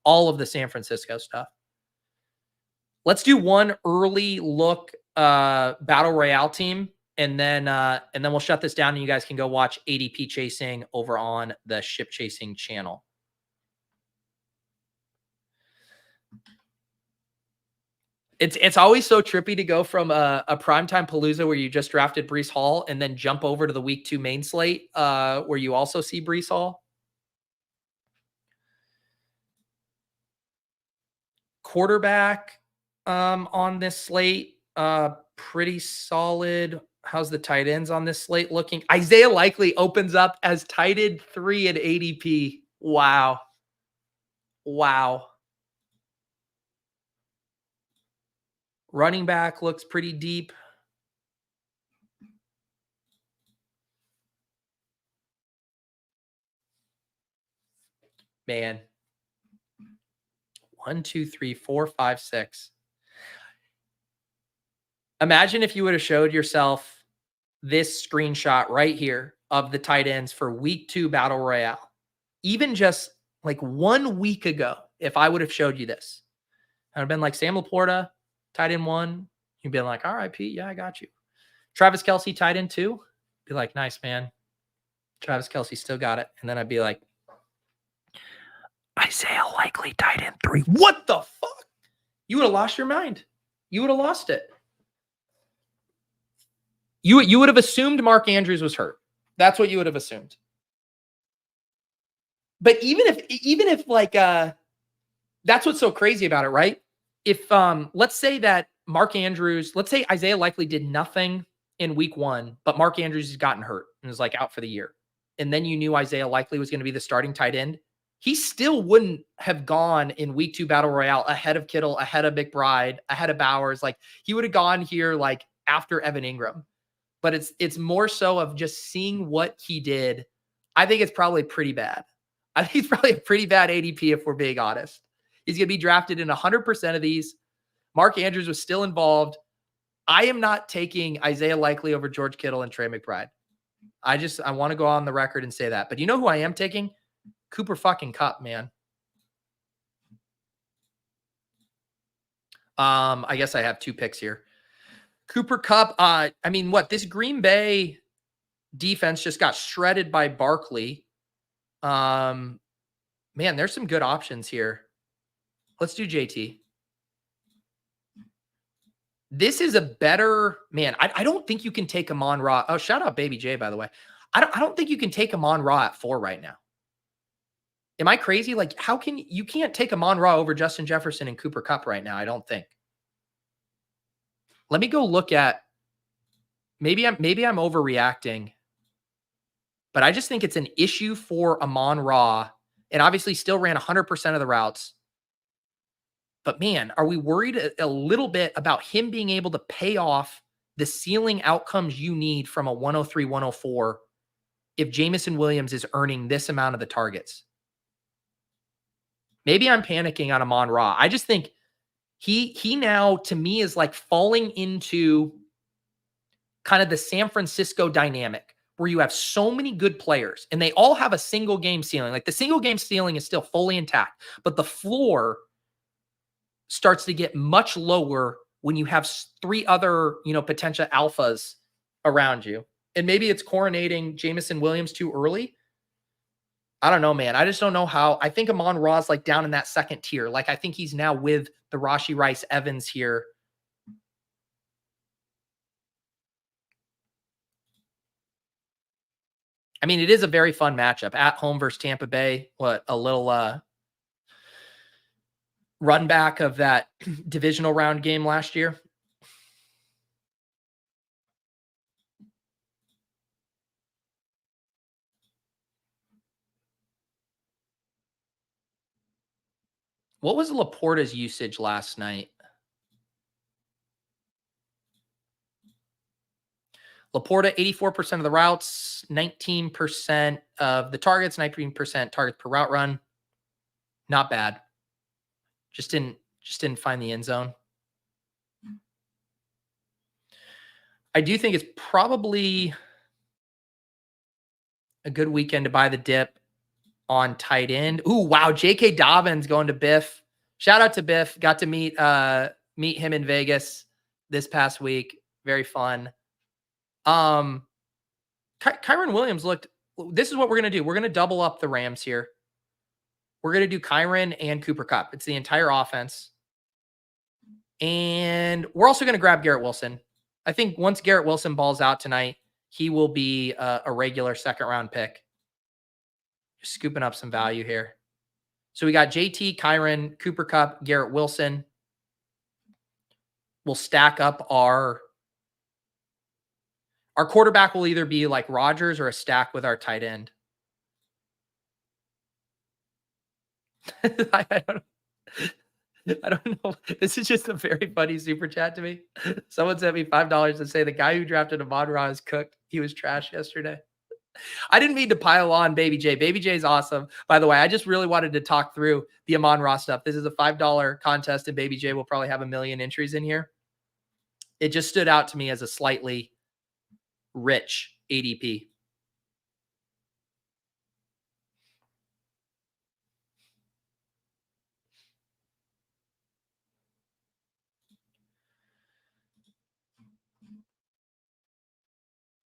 all of the San Francisco stuff. Let's do one early look Battle Royale team, and then we'll shut this down and you guys can go watch ADP Chasing over on the Ship Chasing channel. It's always so trippy to go from a Primetime Palooza where you just drafted Breece Hall and then jump over to the Week 2 main slate where you also see Breece Hall. Quarterback on this slate, pretty solid. How's the tight ends on this slate looking? Isaiah Likely opens up as tight end 3 at ADP. Wow. Running back looks pretty deep. Man. 1, 2, 3, 4, 5, 6. Imagine if you would have showed yourself this screenshot right here of the tight ends for Week 2 Battle Royale. Even just like 1 week ago, if I would have showed you this, I'd have been like Sam Laporta, tight end 1. You'd be like, all right, Pete, yeah, I got you. Travis Kelce, tight end 2. Be like, nice, man. Travis Kelce still got it. And then I'd be like, Isaiah Likely, tight end 3. What the fuck? You would have lost your mind. You would have lost it. You would have assumed Mark Andrews was hurt. That's what you would have assumed. But even if like, that's what's so crazy about it, right? If, let's say that let's say Isaiah Likely did nothing in week 1, but Mark Andrews has gotten hurt and was like out for the year. And then you knew Isaiah Likely was going to be the starting tight end. He still wouldn't have gone in week 2 Battle Royale ahead of Kittle, ahead of McBride, ahead of Bowers. Like he would have gone here like after Evan Ingram. But it's more so of just seeing what he did. I think it's probably pretty bad. I think he's probably a pretty bad ADP if we're being honest. He's going to be drafted in 100% of these. Mark Andrews was still involved. I am not taking Isaiah Likely over George Kittle and Trey McBride. I want to go on the record and say that. But you know who I am taking? Cooper fucking Kupp, man. I guess I have 2 picks here. Cooper Kupp. I mean, this Green Bay defense just got shredded by Barkley. Man, there's some good options here. Let's do JT. This is a better, man. I don't think you can take Amon-Ra. Oh, shout out Baby J, by the way. I don't think you can take Amon-Ra at 4 right now. Am I crazy? Like, you can't take Amon-Ra over Justin Jefferson and Cooper Kupp right now, I don't think. Let me go look at, maybe I'm overreacting, but I just think it's an issue for Amon-Ra, and obviously still ran 100% of the routes. But man, are we worried a little bit about him being able to pay off the ceiling outcomes you need from a 103, 104 if Jameson Williams is earning this amount of the targets? Maybe I'm panicking on Amon-Ra. I just think he now, to me, is like falling into kind of the San Francisco dynamic where you have so many good players and they all have a single game ceiling. Like the single game ceiling is still fully intact, but the floor starts to get much lower when you have 3 other, potential alphas around you. And maybe it's coronating Jameson Williams too early. I don't know, man. I just don't know how. I think Amon-Ra is like down in that second tier. Like I think he's now with the Rashee Rice Evans here. I mean, it is a very fun matchup at home versus Tampa Bay. What a little run back of that divisional round game last year. What was Laporta's usage last night? Laporta, 84% of the routes, 19% of the targets, 19% targets per route run. Not bad. Just didn't find the end zone. I do think it's probably a good weekend to buy the dip on tight end. Ooh, wow. J.K. Dobbins going to Biff. Shout out to Biff. Got to meet him in Vegas this past week. Very fun. Kyron Williams looked, this is what we're going to do. We're going to double up the Rams here. We're going to do Kyron and Cooper Kupp. It's the entire offense. And we're also going to grab Garrett Wilson. I think once Garrett Wilson balls out tonight, he will be a regular 2nd round pick. Just scooping up some value here. So we got JT, Kyron, Cooper Kupp, Garrett Wilson. We'll stack up our quarterback will either be like Rodgers or a stack with our tight end. I don't know. This is just a very funny super chat to me. Someone sent me $5 to say the guy who drafted Amon-Ra is cooked. He was trash yesterday. I didn't mean to pile on Baby J. Baby J is awesome. By the way, I just really wanted to talk through the Amon-Ra stuff. This is a $5 contest, and Baby J will probably have 1 million entries in here. It just stood out to me as a slightly rich ADP.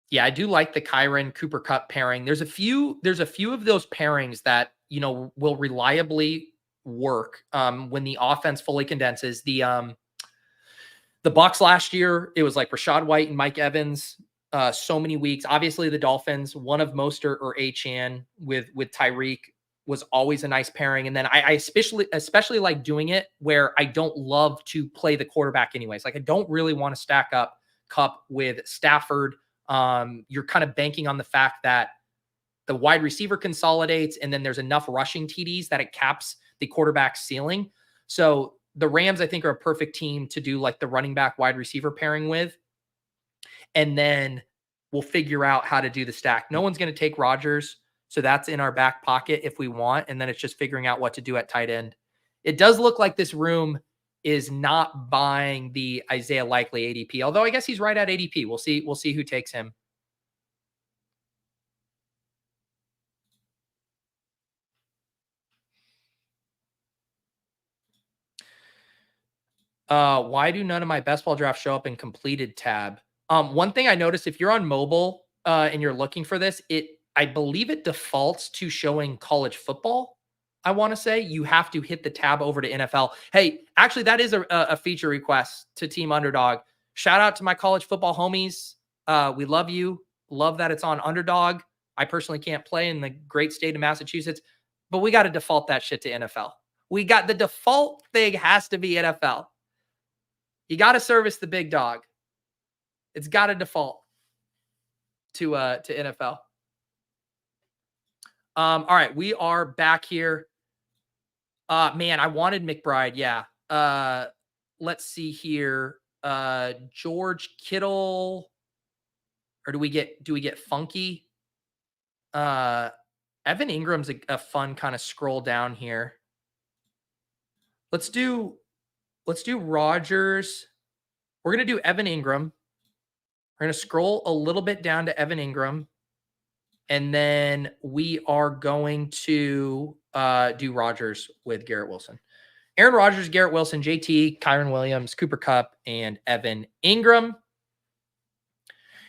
Yeah, I do like the Kyron Cooper Kupp pairing. There's a few of those pairings that, will reliably work when the offense fully condenses. The Bucs last year, it was like Rachaad White and Mike Evans. so many weeks. Obviously, the Dolphins, one of Mostert or Achane with Tyreek was always a nice pairing. And then I especially like doing it where I don't love to play the quarterback anyways. Like I don't really want to stack up Kupp with Stafford. You're kind of banking on the fact that the wide receiver consolidates and then there's enough rushing TDs that it caps the quarterback ceiling. So the Rams, I think, are a perfect team to do like the running back wide receiver pairing with. And then we'll figure out how to do the stack. No one's going to take Rodgers, so that's in our back pocket if we want. And then it's just figuring out what to do at tight end. It does look like this room is not buying the Isaiah Likely ADP, although I guess he's right at ADP. We'll see. We'll see who takes him. Why do none of my best ball drafts show up in completed tab? One thing I noticed, if you're on mobile and you're looking for this, I believe it defaults to showing college football. I want to say you have to hit the tab over to NFL. Hey, actually, that is a feature request to Team Underdog. Shout out to my college football homies. We love you. Love that it's on Underdog. I personally can't play in the great state of Massachusetts, but we got to default that shit to NFL. We got the default thing has to be NFL. You got to service the big dog. It's got to default to NFL. All right, we are back here. Man, I wanted McBride. Yeah. Let's see here. George Kittle, or do we get Funky? Evan Ingram's a fun kind of scroll down here. Let's do Rodgers. We're going to do Evan Ingram. We're going to scroll a little bit down to Evan Ingram. And then we are going to do Rodgers with Garrett Wilson. Aaron Rodgers, Garrett Wilson, JT, Kyron Williams, Cooper Kupp, and Evan Ingram.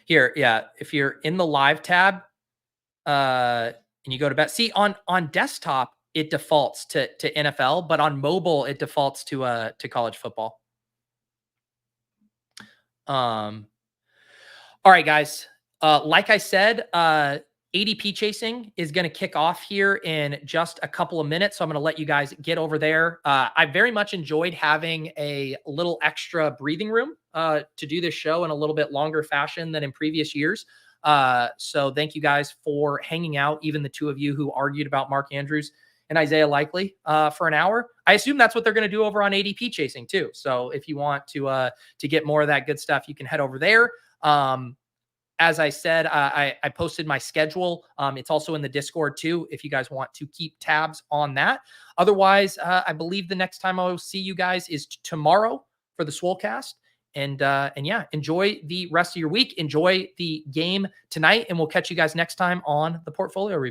Here, yeah, if you're in the live tab and you go to bet, see on desktop, it defaults to NFL, but on mobile, it defaults to college football. All right, guys. Like I said, ADP chasing is going to kick off here in just a couple of minutes. So I'm going to let you guys get over there. I very much enjoyed having a little extra breathing room to do this show in a little bit longer fashion than in previous years. So thank you guys for hanging out, even the two of you who argued about Mark Andrews and Isaiah Likely for an hour. I assume that's what they're going to do over on ADP chasing too. So if you want to get more of that good stuff, you can head over there. As I said, I posted my schedule. It's also in the Discord too, if you guys want to keep tabs on that. Otherwise, I believe the next time I'll see you guys is tomorrow for the Swolecast. And yeah, enjoy the rest of your week. Enjoy the game tonight, and we'll catch you guys next time on the Portfolio Review.